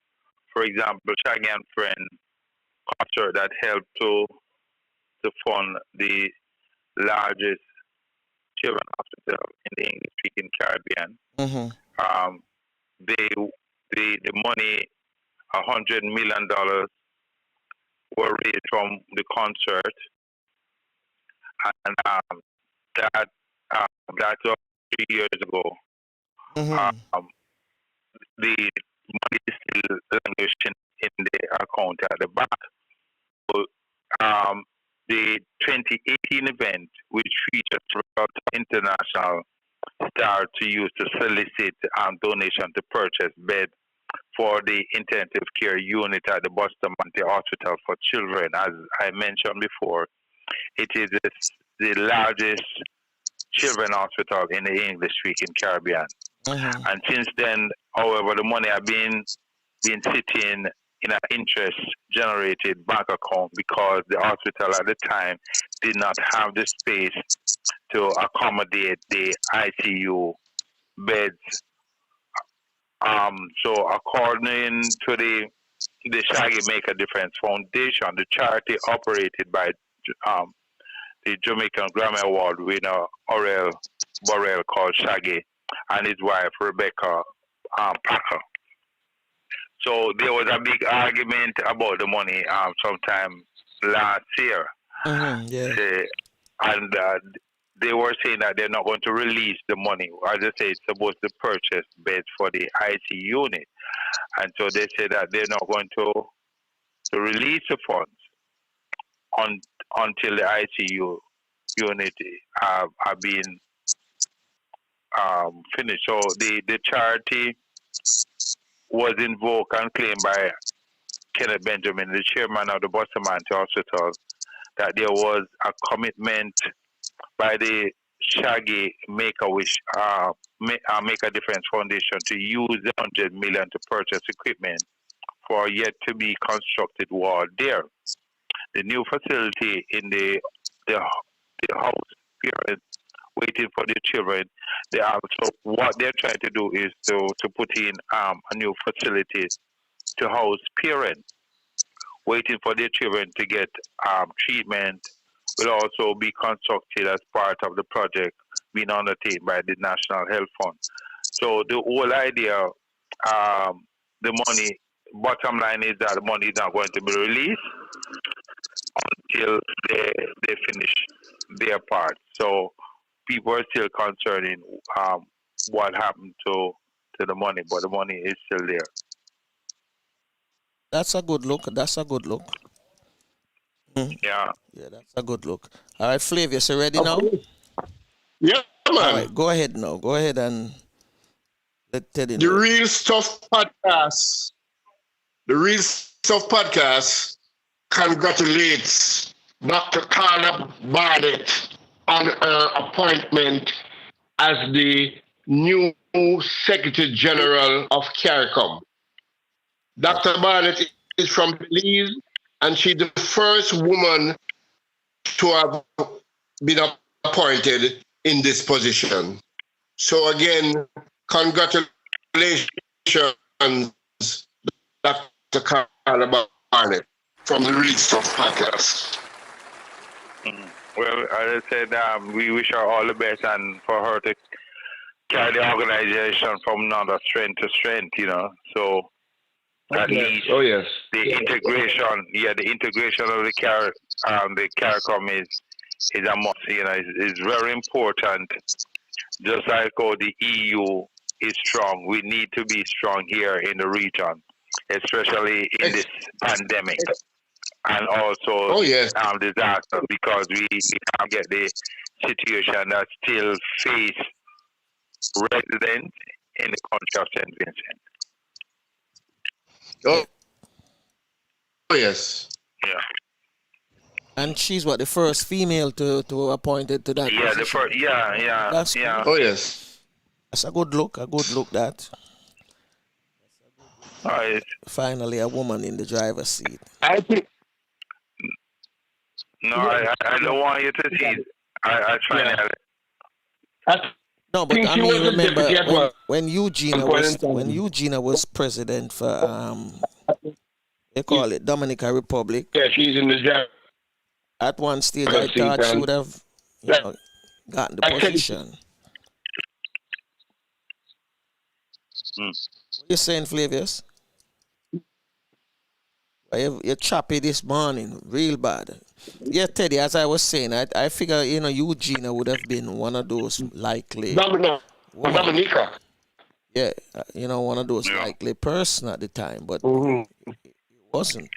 for example, Shaggy and Friend concert that helped to fund the largest children's hospital in the English-speaking Caribbean. Mm-hmm. The money, $100 million, were raised from the concert, and that was 3 years ago. Mm-hmm. The money is still languishing in the account at the back. So, the 2018 event, which featured several international stars to use to solicit donation to purchase beds for the intensive care unit at the Bustamante Hospital for Children. As I mentioned before, it is the largest children's hospital in the English-speaking Caribbean. Mm-hmm. And since then, however, the money has been sitting in an interest-generated bank account because the hospital at the time did not have the space to accommodate the ICU beds. So according to the Shaggy Make a Difference Foundation, the charity operated by the Jamaican Grammy Award winner Aurel Borrell, called Shaggy, and his wife Rebecca Packer. So there was a big argument about the money sometime last year. Mm-hmm, yeah. And they were saying that they're not going to release the money. As I say, it's supposed to purchase beds for the IC unit. And so they said that they're not going to release the funds until the ICU unit have been finished. So the charity was invoked and claimed by Kenneth Benjamin, the chairman of the Bustamante Hospital, that there was a commitment by the Shaggy Make a Difference Foundation to use the $100 million to purchase equipment for yet to be constructed wall there. the new facility in the house parents waiting for the children. So what they're trying to do is to put in a new facility to house parents waiting for their children to get treatment. Will also be constructed as part of the project being undertaken by the National Health Fund. So the whole idea, the money, bottom line is that the money is not going to be released until they finish their part. So people are still concerning what happened to the money, but the money is still there. That's a good look. That's a good look. Yeah. Yeah, that's a good look. All right, Flavius, you ready now? Yeah, man. All right, go ahead now. Go ahead and let Teddy know. The Real Stuff Podcast. The Real Stuff Podcast congratulates Dr. Carla Barnett on her appointment as the new Secretary General of CARICOM. Dr. Barnett is from Belize, and she's the first woman to have been appointed in this position. So again, congratulations, Dr. Carla Barnett from the Real Stuff Podcast. Well, as I said, we wish her all the best, and for her to carry the organization from another strength to strength, So at least the integration, the integration of the CARICOM is a must. Is very important. Just like how the EU is strong, we need to be strong here in the region, especially in this pandemic. And also disaster, because we can't get the situation that still face residents in the country of St. Vincent. Oh yes. Yeah. And she's the first female to appointed to that. Yeah, position. the first. Yeah. That's Oh yes. That's a good look. A good look. That. All right. Finally, a woman in the driver's seat. I think. No, I don't want you to see. I try to. No, but I mean, remember when Eugenia was president for they call it Dominican Republic. Yeah, she's in the job. At one stage, I thought she would have, gotten the position. What you saying, Flavius? You're choppy this morning, real bad. Yeah, Teddy, as I was saying, I figure, Eugenia would have been one of those likely. Dominica. Yeah, one of those likely person at the time, but it wasn't.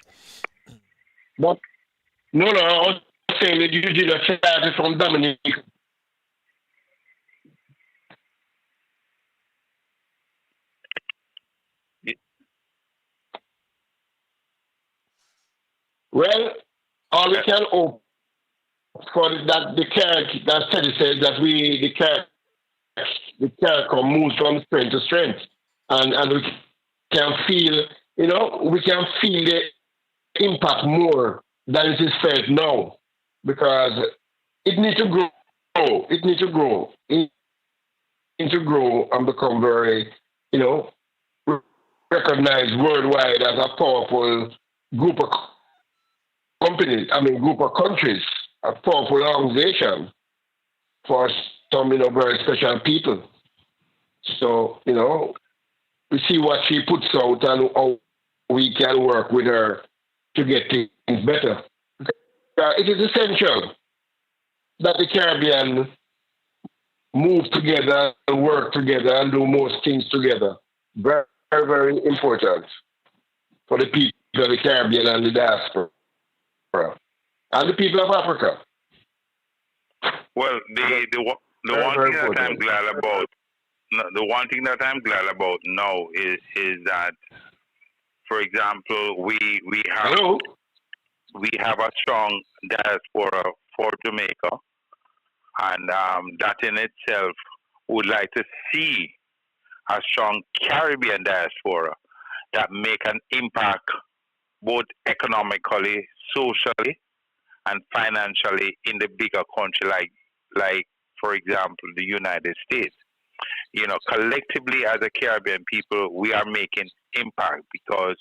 But, no, I was saying that Eugenia started from Dominica. Well, all we can hope for that that Teddy said that the CARICOM moves from strength to strength, and we can feel, we can feel the impact more than it is felt now, because it needs to grow. It needs to grow. It needs to grow and become very, recognized worldwide as a powerful group of group of countries, a powerful organization for some, very special people. So, we see what she puts out and how we can work with her to get things better. It is essential that the Caribbean move together and work together and do most things together. Very, very, very important for the people of the Caribbean and the diaspora. And the people of Africa. Well, the one thing that I'm glad about now is that, for example, we have a strong diaspora for Jamaica, and that in itself would like to see a strong Caribbean diaspora that make an impact both economically, socially, and financially in the bigger country like for example the United States. Collectively as a Caribbean people, we are making impact because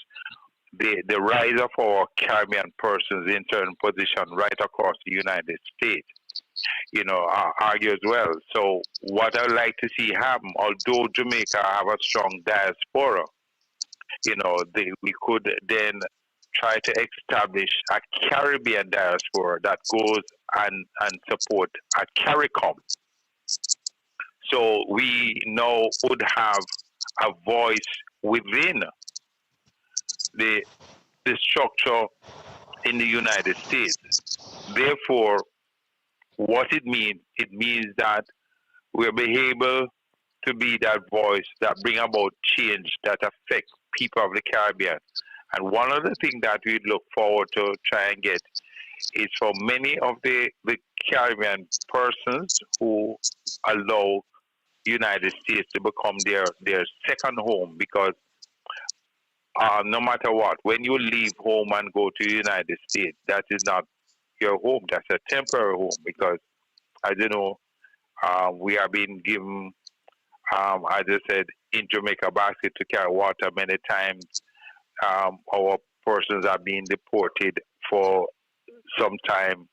the rise of our Caribbean persons in certain positions right across the United States, argue as well. So what I'd like to see happen, although Jamaica have a strong diaspora, we could then try to establish a Caribbean diaspora that goes and support a CARICOM. So we now would have a voice within the structure in the United States. Therefore, what it means that we'll be able to be that voice that bring about change that affect people of the Caribbean. And one of the things that we look forward to try and get is for many of the Caribbean persons who allow United States to become their second home, because no matter what, when you leave home and go to the United States, that is not your home. That's a temporary home, because, as you know, we have been given, as I said, in Jamaica basket to carry water many times. Our persons are being deported for some time,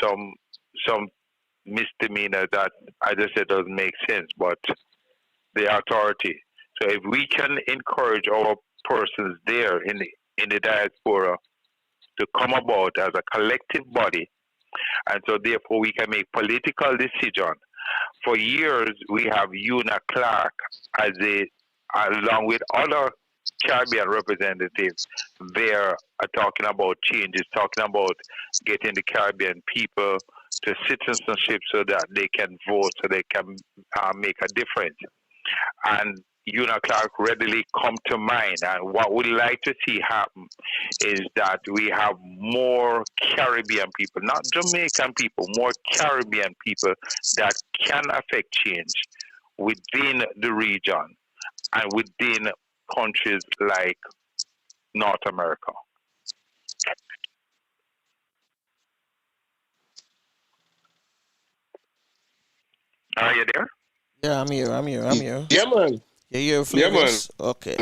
some misdemeanor that, as I said, doesn't make sense, but the authority. So if we can encourage our persons there in the diaspora to come about as a collective body, and so therefore we can make political decision. For years we have Una Clark as along with other Caribbean representatives there are talking about changes, talking about getting the Caribbean people to citizenship so that they can vote, so they can make a difference. And Una Clark readily come to mind. And what we'd like to see happen is that we have more Caribbean people, not Jamaican people, more Caribbean people that can affect change within the region and within countries like North America. Are you there? Yeah, I'm here. Yeah, man. Yeah, you're Yeah, man. Flavius? Okay.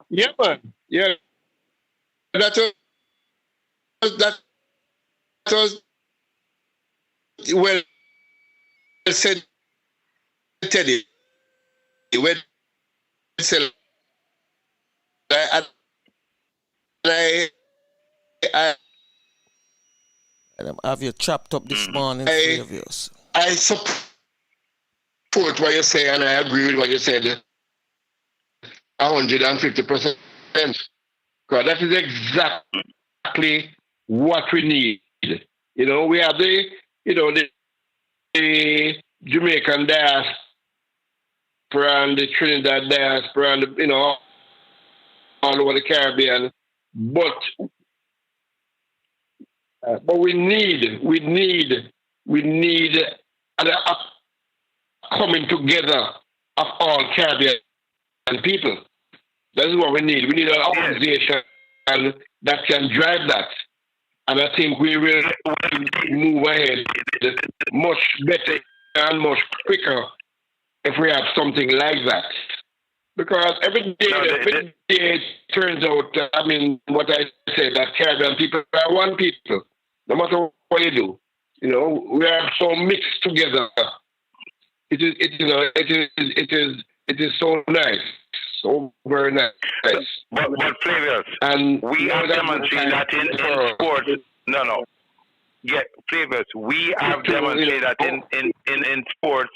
Yeah, man. Yeah. That was well said, Teddy. Well said. I have you chopped up this morning, Flavius? I support what you say, and I agree with what you said 150%. Because that is exactly what we need. We have the Jamaican diaspora and the Trinidad diaspora and all over the Caribbean, but we need a coming together of all Caribbean people. That is what we need. We need an organization that can drive that. And I think we will move ahead much better and much quicker if we have something like that. Because every day it turns out, what I said, that Caribbean people are one people, no matter what you do. We are so mixed together. It is so nice, so very nice. But Flavius, and we have demonstrated that in sports. No. Yeah, Flavius, we have demonstrated that in sports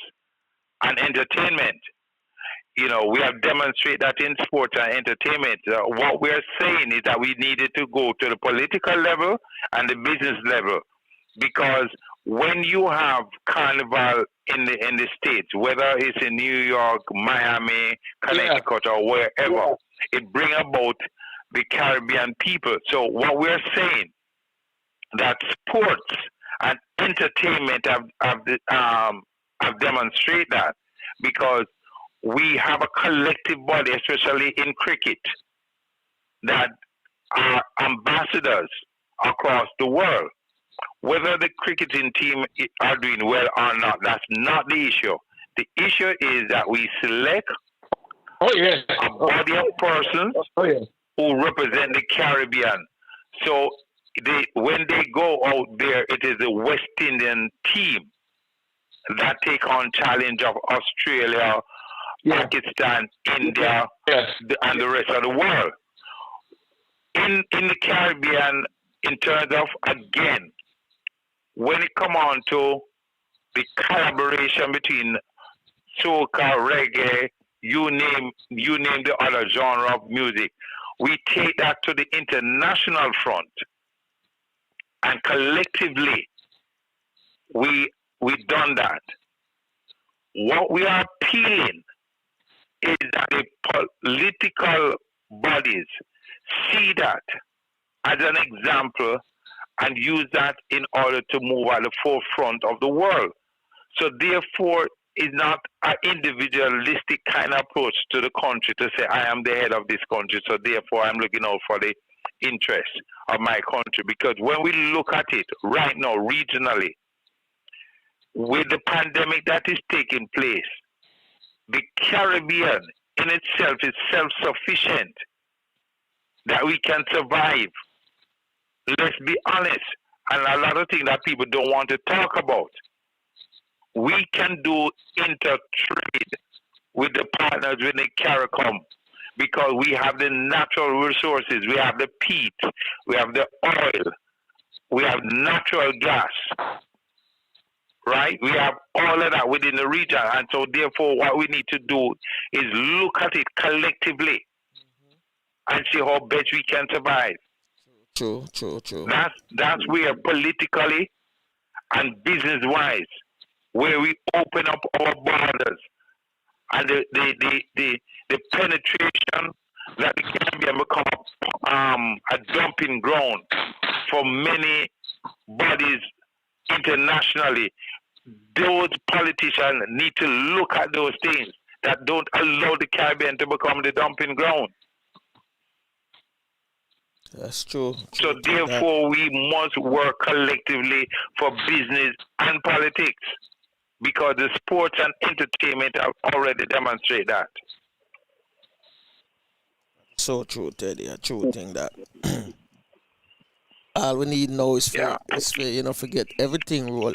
and entertainment. We have demonstrated that in sports and entertainment. What we are saying is that we needed to go to the political level and the business level, because when you have carnival in the States, whether it's in New York, Miami, Connecticut, or wherever, it brings about the Caribbean people. So what we're saying, that sports and entertainment have demonstrated that, because we have a collective body, especially in cricket, that are ambassadors across the world. Whether the cricketing team are doing well or not, that's not the issue. The issue is that we select a body of persons who represent the Caribbean. So when they go out there, it is the West Indian team that take on challenge of Australia, Pakistan, India, and the rest of the world. In the Caribbean, in terms of, again, when it come on to the collaboration between soca, reggae, you name the other genre of music, we take that to the international front, and collectively we done that. What we are appealing is that the political bodies see that as an example and use that in order to move at the forefront of the world. So therefore, it's not an individualistic kind of approach to the country to say, I am the head of this country, so therefore I'm looking out for the interests of my country. Because when we look at it right now, regionally, with the pandemic that is taking place, the Caribbean in itself is self-sufficient, that we can survive. Let's be honest, and a lot of things that people don't want to talk about. We can do inter-trade with the partners with the CARICOM because we have the natural resources, we have the peat, we have the oil, we have natural gas, right? We have all of that within the region, and so therefore what we need to do is look at it collectively and see how best we can survive. True. That's where politically and business-wise, where we open up our borders and the penetration that the Caribbean become a dumping ground for many bodies internationally. Those politicians need to look at those things that don't allow the Caribbean to become the dumping ground. That's true. So therefore, we must work collectively for business and politics, because the sports and entertainment have already demonstrated that. So true, Teddy. A true thing that all we need now is for forget everything roll.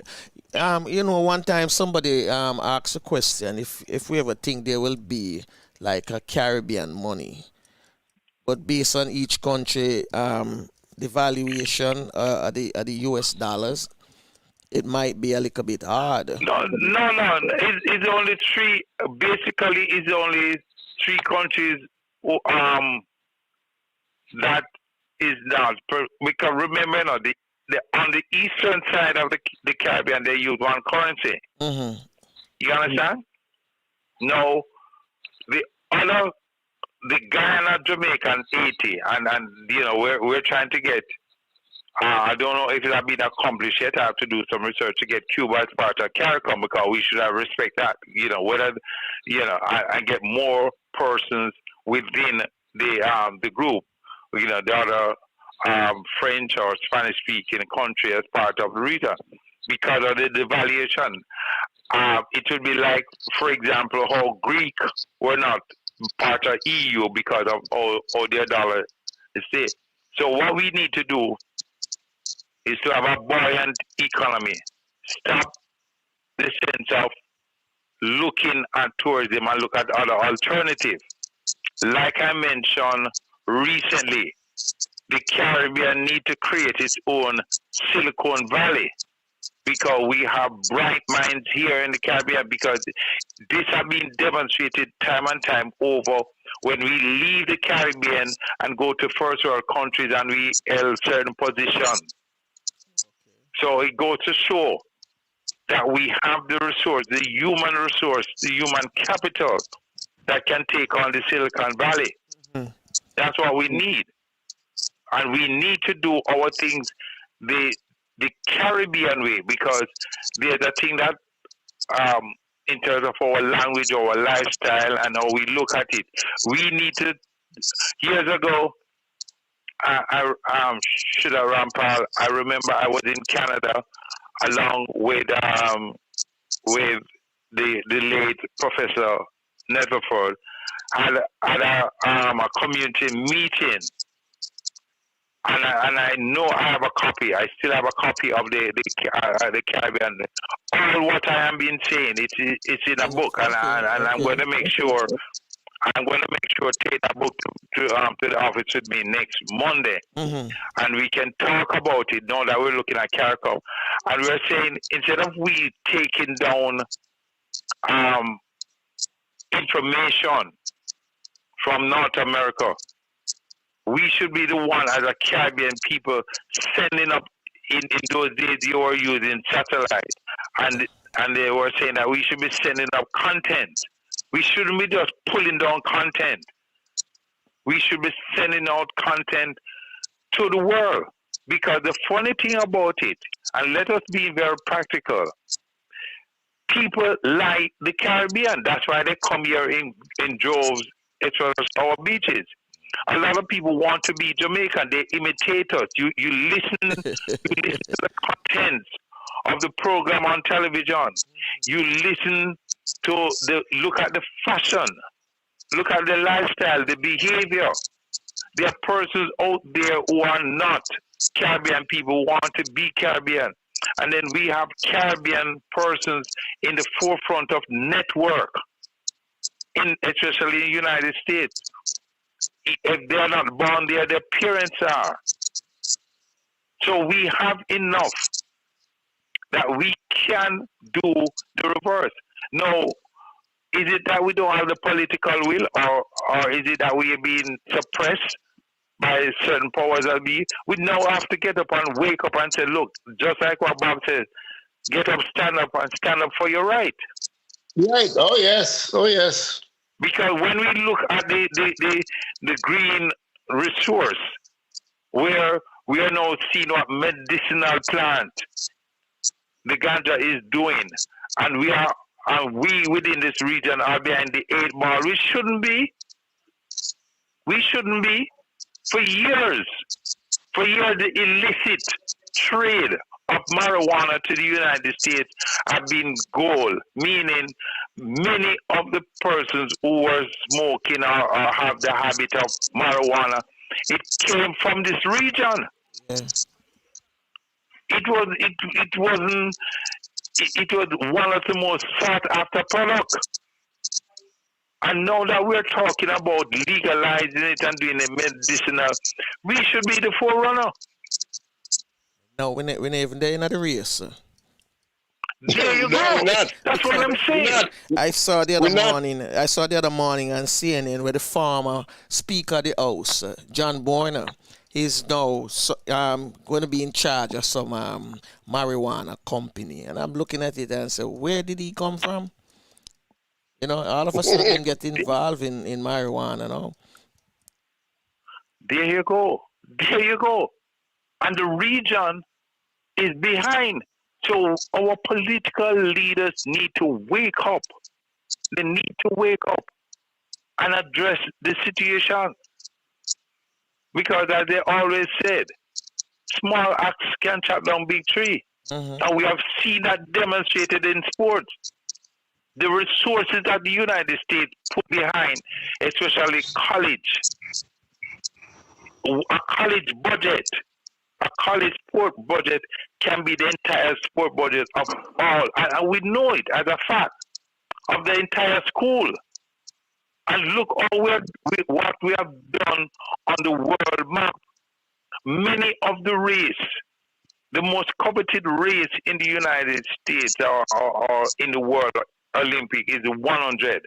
One time somebody asked a question if we ever think there will be like a Caribbean money. But based on each country, the valuation of the US dollars, it might be a little bit hard. No. It's only three. Basically, it's only three countries that is not. Because remember, on the eastern side of the Caribbean, they use one currency. Mm-hmm. You understand? No, the other. The Guyana, Jamaica, and Haiti, and we're trying to get. I don't know if it has been accomplished yet. I have to do some research to get Cuba as part of CARICOM, because we should have respect that. Whether I get more persons within the group. The other French or Spanish speaking country as part of the region, because of the devaluation. It would be like, for example, how Greek were not part of EU because of all their dollar is. So what we need to do is to have a buoyant economy. Stop the sense of looking at tourism and look at other alternatives. Like I mentioned recently, the Caribbean need to create its own Silicon Valley, because we have bright minds here in the Caribbean, because this has been demonstrated time and time over when we leave the Caribbean and go to first world countries and we held certain positions. So it goes to show that we have the resource, the human resource, the human capital that can take on the Silicon Valley. Mm-hmm. That's what we need. And we need to do our things the Caribbean way, because there's a thing that in terms of our language, our lifestyle, and how we look at it, we need to. Years ago, should have Rampal. I remember I was in Canada along with the late Professor Netherford had a community meeting, and I know I have a copy. I still have a copy of the Caribbean. All what I am being saying, it's in a book, and I'm going to make sure. Take that book to the office with me next Monday, and we can talk about it now that we're looking at CARICOM. And we're saying, instead of we taking down information from North America, we should be the one as a Caribbean people sending up. In those days, you were using satellite, and they were saying that we should be sending up content. We shouldn't be just pulling down content. We should be sending out content to the world. Because the funny thing about it, and let us be very practical, people like the Caribbean. That's why they come here in droves, as our beaches. A lot of people want to be Jamaican. They imitate us. You listen to the contents of the program on television. You listen to look at the fashion, look at the lifestyle, the behavior. There are persons out there who are not Caribbean people, who want to be Caribbean. And then we have Caribbean persons in the forefront of network, especially in the United States. If they're not born there, their parents are. So we have enough that we can do the reverse. Now, is it that we don't have the political will, or is it that we are being suppressed by certain powers that be? We now have to get up and wake up and say, look, just like what Bob says, get up, stand up for your right. Right. Oh, yes. Oh, yes. Because when we look at the green resource, where we are now seeing what medicinal plant the ganja is doing, and we within this region are behind the 8 ball. We shouldn't be. For years, the illicit trade of marijuana to the United States have been goal, meaning many of the persons who were smoking or have the habit of marijuana, it came from this region. Yeah. It was one of the most sought after products. And now that we're talking about legalizing it and doing it medicinal, we should be the forerunner. No, we're not even there in the race, sir. There you go. That's what I'm saying. I saw the other morning on CNN where the former Speaker of the House, John Boyner, he's now going to be in charge of some marijuana company. And I'm looking at it and say, where did he come from? You know, all of a sudden get involved in marijuana, no? There you go. And the region is behind. So our political leaders need to wake up. They need to wake up and address the situation. Because as they always said, small axe can chop down big tree. Mm-hmm. And we have seen that demonstrated in sports. The resources that the United States put behind, especially college, a college budget, a college sport budget can be the entire sport budget of all. And we know it as a fact of the entire school. And look what we have done on the world map. Many of the race, the most coveted race in the United States or in the world Olympic is the 100.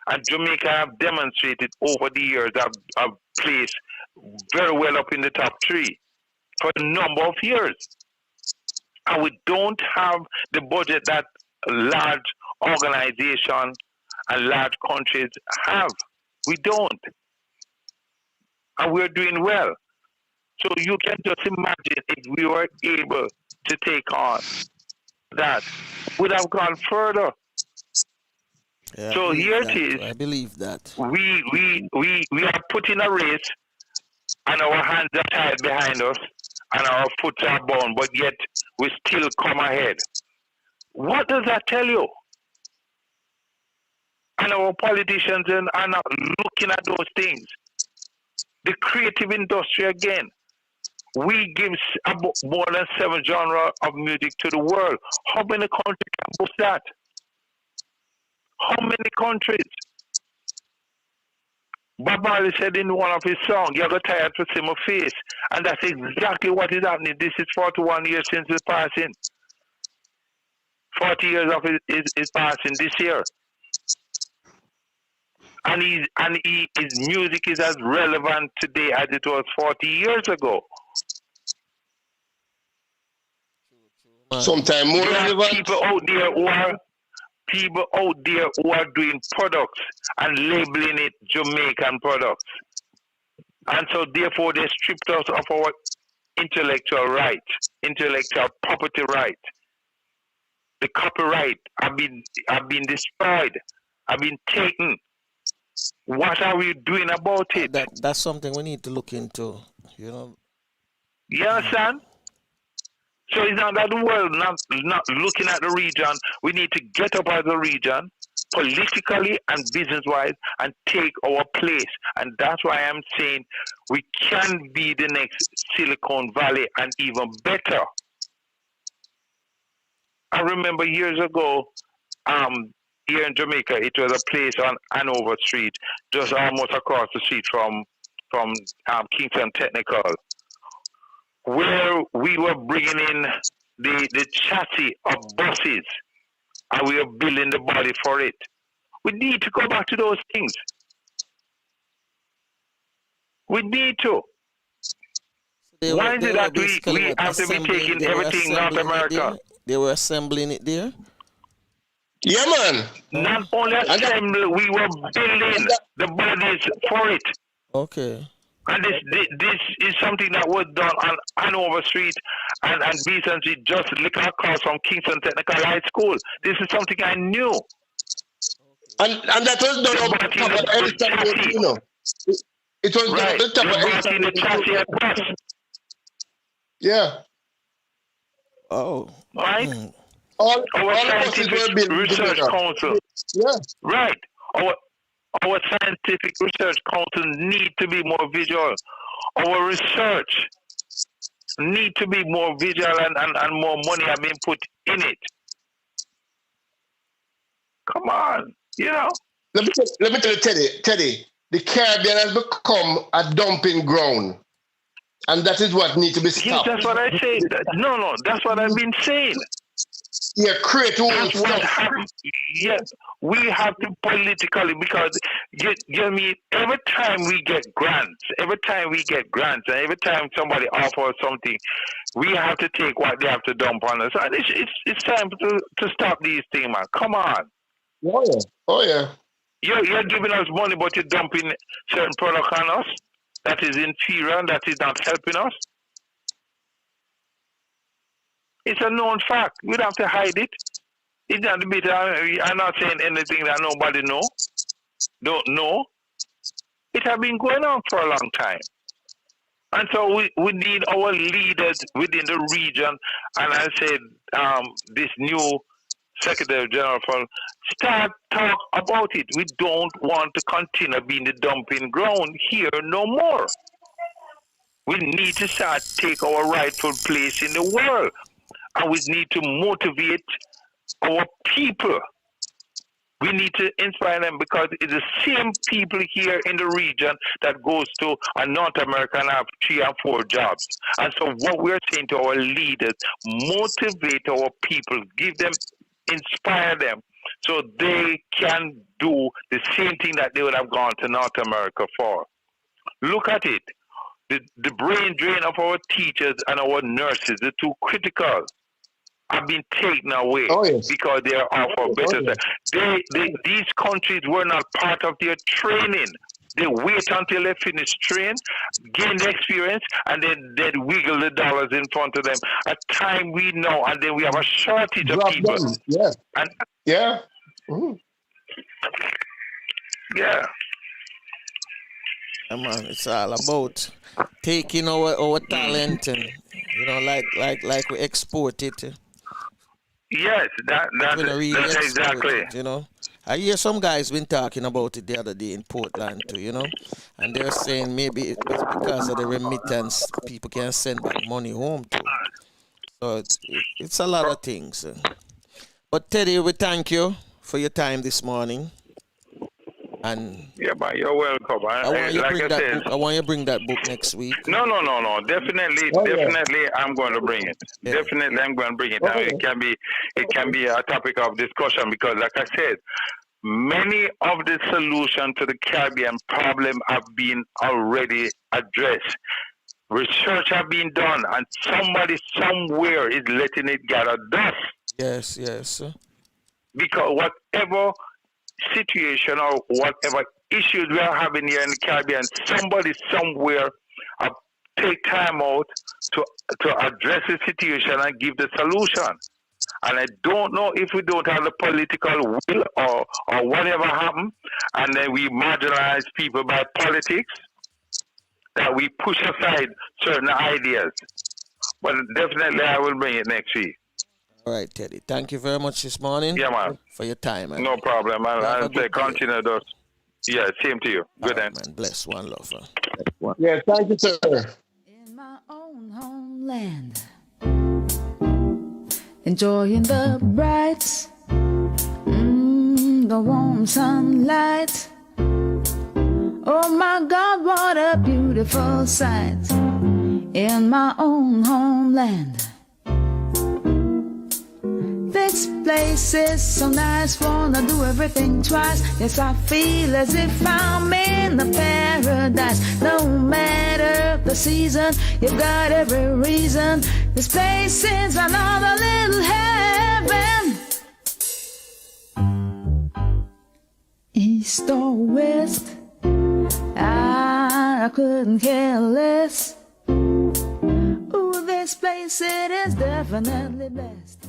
And Jamaica have demonstrated over the years have placed very well up in the top 3 for a number of years. And we don't have the budget that large organizations and large countries have. We don't. And we're doing well. So you can just imagine if we were able to take on that, would have gone further. Yeah, so here that. it is. I believe that. We are put in a race and our hands are tied behind us, and our foot are bound, but yet we still come ahead. What does that tell you? And our politicians are not looking at those things. The creative industry again. We give more than 7 genres of music to the world. How many countries can boast that? How many countries? Bob Marley said in one of his songs, "You're tired to see my face." And that's exactly what is happening. This is 41 years since his passing. 40 years of his passing this year. And his music is as relevant today as it was 40 years ago. Sometimes more relevant. People out there who are doing products and labeling it Jamaican products. And so therefore they stripped us of our intellectual right, intellectual property right. The copyright have been destroyed, have been taken. What are we doing about it? That's something we need to look into, you know. You understand? So it's not that the world not looking at the region. We need to get up as a region, politically and business-wise, and take our place. And that's why I'm saying we can be the next Silicon Valley and even better. I remember years ago, here in Jamaica, it was a place on Hanover Street, just almost across the street from Kingston Technical, where we were bringing in the chassis of buses, and we were building the body for it. We need to go back to those things. We need to. Why is it that we have to be taking everything North America? They were assembling it there? Yeah, man. Not only assembly, we were building the bodies for it. Okay. And this is something that was done on Hanover Street and recently just little across from Kingston Technical High School. This is something I knew. And that was done on top of everything, you know. It was done on top of everything. The chassis across. Yeah. Oh. Right? All our scientific research council. Yeah. Right. Our scientific research council need to be more visual. Our research need to be more visual and more money have been put in it. Come on, you know. Let me tell you, Teddy, the Caribbean has become a dumping ground. And that is what needs to be stopped. Yes, that's what I say. No, that's what I've been saying. Yeah, create all that's what happens. Yeah, we have to politically, because you mean every time we get grants, and every time somebody offers something, we have to take what they have to dump on us. And it's time to stop these things, man. Come on. Oh yeah. You're giving us money, but you're dumping certain product on us that is inferior and that is not helping us. It's a known fact. We don't have to hide it. It's not a bit. I'm not saying anything that nobody don't know. It has been going on for a long time. And so we need our leaders within the region. And I said, this new Secretary General, start talk about it. We don't want to continue being the dumping ground here no more. We need to start take our rightful place in the world. And we need to motivate our people. We need to inspire them, because it's the same people here in the region that goes to North America and have 3 and 4 jobs. And so what we're saying to our leaders, motivate our people, inspire them so they can do the same thing that they would have gone to North America for. Look at it. The brain drain of our teachers and our nurses, the two critical, have been taken away because they are offered better. These countries were not part of their training. They wait until they finish training, gain the experience, and then they wiggle the dollars in front of them. At time we know, and then we have a shortage of people. Yeah. And, yeah. Mm-hmm. Yeah. Yeah, man, it's all about taking our talent and like we export it. Yes, that's exactly. It. I hear some guys been talking about it the other day in Portland too, and they're saying maybe it's because of the remittance people can send back money home too. So it's a lot of things. But Teddy, we thank you for your time this morning. And yeah, but you're welcome. I want you to bring that book next week. No. Definitely, I'm going to bring it. Yeah. Definitely, I'm going to bring it. Now, it can be a topic of discussion because, like I said, many of the solutions to the Caribbean problem have been already addressed. Research have been done, and somebody somewhere is letting it gather dust. Yes. Because whatever situation or whatever issues we are having here in the Caribbean, somebody somewhere take time out to address the situation and give the solution. And I don't know if we don't have the political will or whatever happened, and then we marginalize people by politics, that we push aside certain ideas. But definitely I will bring it next week. All right, Teddy. Thank you very much this morning. Yeah, man. For your time, man. No problem. I'll say continue those. Yeah, same to you. Good right, man. Bless one love. Yeah, thank you, sir. In my own homeland, enjoying the bright, the warm sunlight. Oh my God, what a beautiful sight in my own homeland. This place is so nice, wanna do everything twice. Yes, I feel as if I'm in a paradise. No matter the season, you got every reason. This place is another little heaven. East or west, I couldn't care less. Ooh, this place, it is definitely blessed.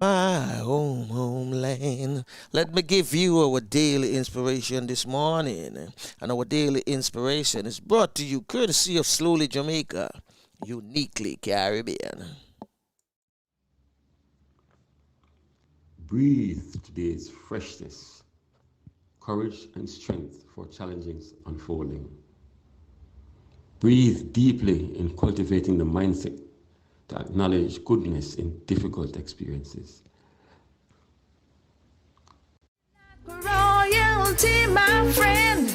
My homeland. Let me give you our daily inspiration this morning. And our daily inspiration is brought to you courtesy of Slowly Jamaica, uniquely Caribbean. Breathe today's freshness, courage and strength for challenges unfolding. Breathe deeply in cultivating the mindset to acknowledge goodness in difficult experiences. Royalty, my friend.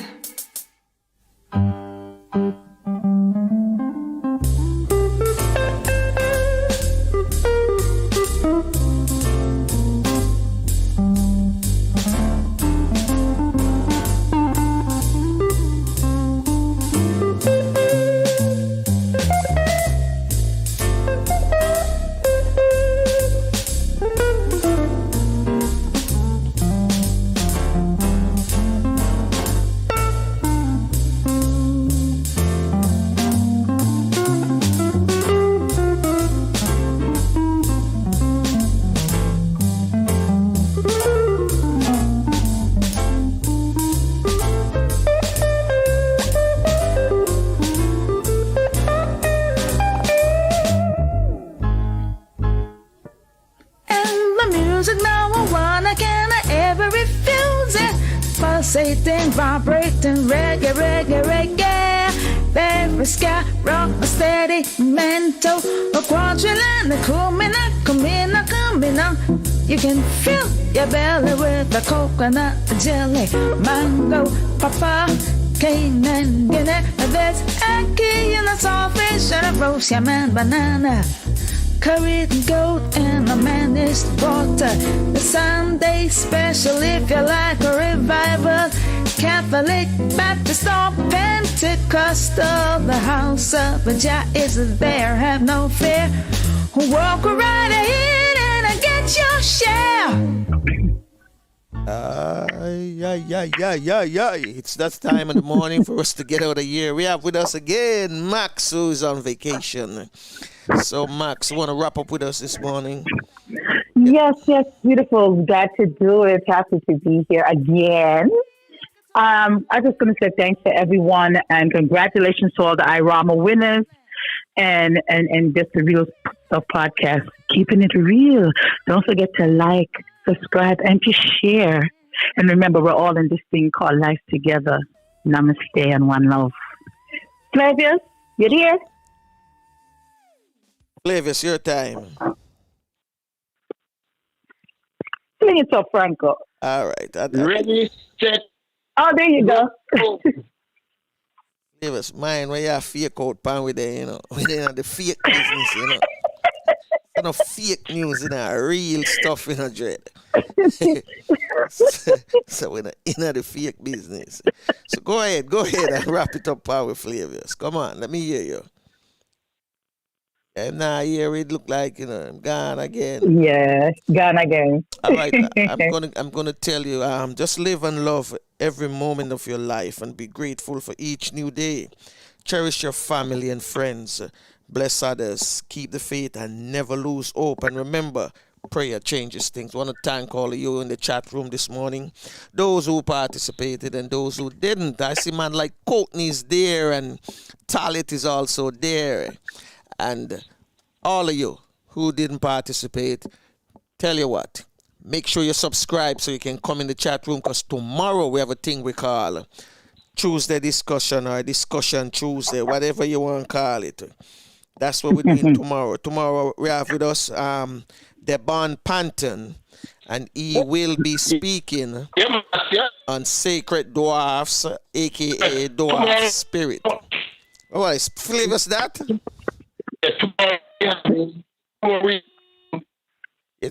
Pulsating, vibrating, reggae, reggae, reggae. Very sky, rock, a steady mental. A quadrillion, a coming. You can fill your belly with a coconut jelly, mango, papa, cane and Guinea. There's ackee and a saltfish and a roast yam and banana. Curried goat and a managed water. The Sunday special if you like a revival. Catholic, Baptist or Pentecostal. The house of Jah is there, have no fear. Walk right ahead and get your share. It's that time in the morning for us to get out of here. We have with us again Max, who's on vacation. So, Max, you want to wrap up with us this morning? Yes, beautiful. Glad to do it. Happy to be here again. I'm just going to say thanks to everyone and congratulations to all the IRAWMA winners and just the Real Stuff podcast. Keeping it real. Don't forget to like, subscribe, and to share. And remember, we're all in this thing called life together. Namaste and one love. Flavius, you there? Flavius, your time. Sing it up, Franco. All right. Ready, set. Oh, there you go. Flavius, mine where you have fake out pan with the, you know, with the fake business, you know. You know, fake news, you know, real stuff, you know, dread. So we're in the fake business. So go ahead and wrap it up with Flavius. Come on, let me hear you. And now here it look like, you know, I'm gone again. Yeah, gone again. All right, I'm gonna tell you, just live and love every moment of your life and be grateful for each new day. Cherish your family and friends. Bless others. Keep the faith and never lose hope. And remember, prayer changes things. I want to thank all of you in the chat room this morning. Those who participated and those who didn't. I see man like Courtney's there and Talit is also there. And all of you who didn't participate, tell you what, make sure you subscribe so you can come in the chat room, because tomorrow we have a thing we call Tuesday discussion or discussion Tuesday, whatever you want to call it. That's what we're doing tomorrow. Tomorrow we have with us Devon Panton, and he will be speaking on sacred dwarfs, aka dwarf spirit. All right, Flavius, that?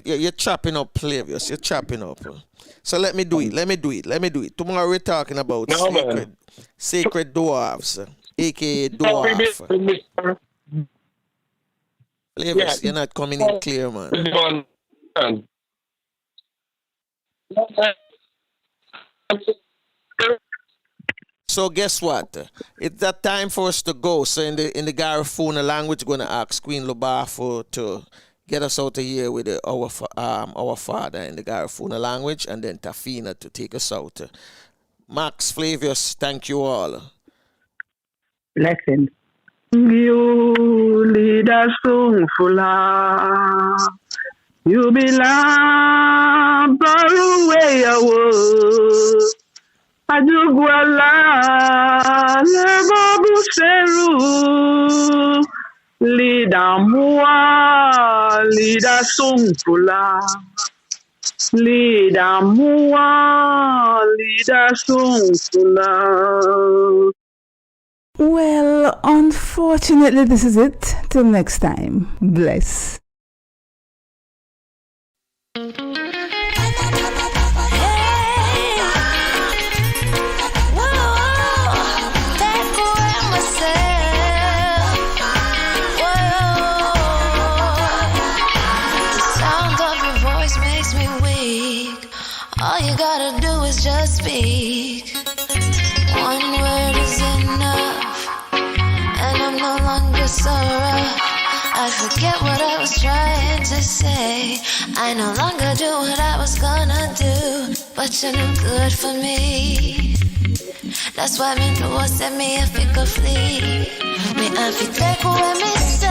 You're chopping up, Flavius. You're chopping up. So let me do it. Tomorrow we're talking about sacred dwarfs, aka dwarf. Flavius, you're not coming in clear, man. So guess what? It's that time for us to go. So in the Garifuna language, we're gonna ask Queen Lubafo to get us out of here with our father in the Garifuna language, and then Tafina to take us out. Max, Flavius, thank you all. Blessings. You lead us so full. You belong far away away. Ajuguala lego buseru. Lida mua, lida songfula. Lida mua, lida songfula. Well, unfortunately, this is it. Till next time. Bless. All you gotta do is just speak. One word is enough, and I'm no longer so rough. I forget what I was trying to say. I no longer do what I was gonna do, but you're no good for me. That's why me know set me if it could flee. Me I fi take away me say.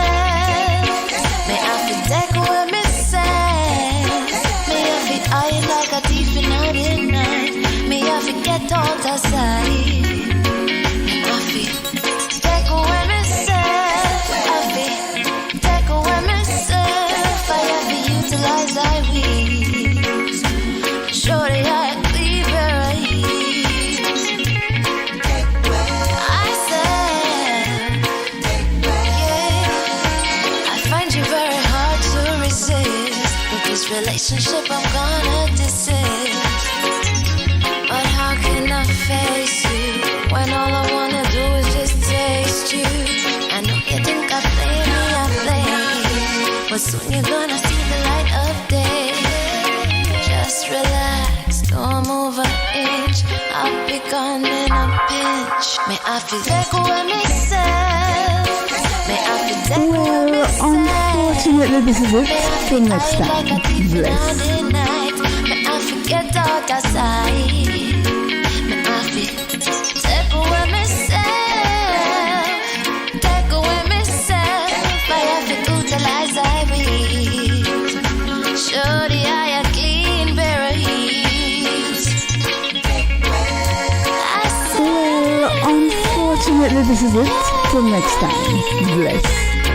Me I fi take away me say. Me I fi hide like a thief in the night. Me I fi get out of sight. Me I fi take away myself. I fi take away myself. I fi utilize I weeds. Shorty I cleave your eyes. I said, yeah. I find you very hard to resist. With this relationship I'm gonna desist. But how can I face you when all I wanna do is just taste you? I know you think I play me, but soon you're gonna see the light of day. Just relax, don't move an inch. I'll be gone in a pinch. May I feel take away myself. May I feel take away myself. Unfortunately, this is it. Till next time. Bless. May I forget all outside. May I feel Definitely this is it. Till next time. Bless.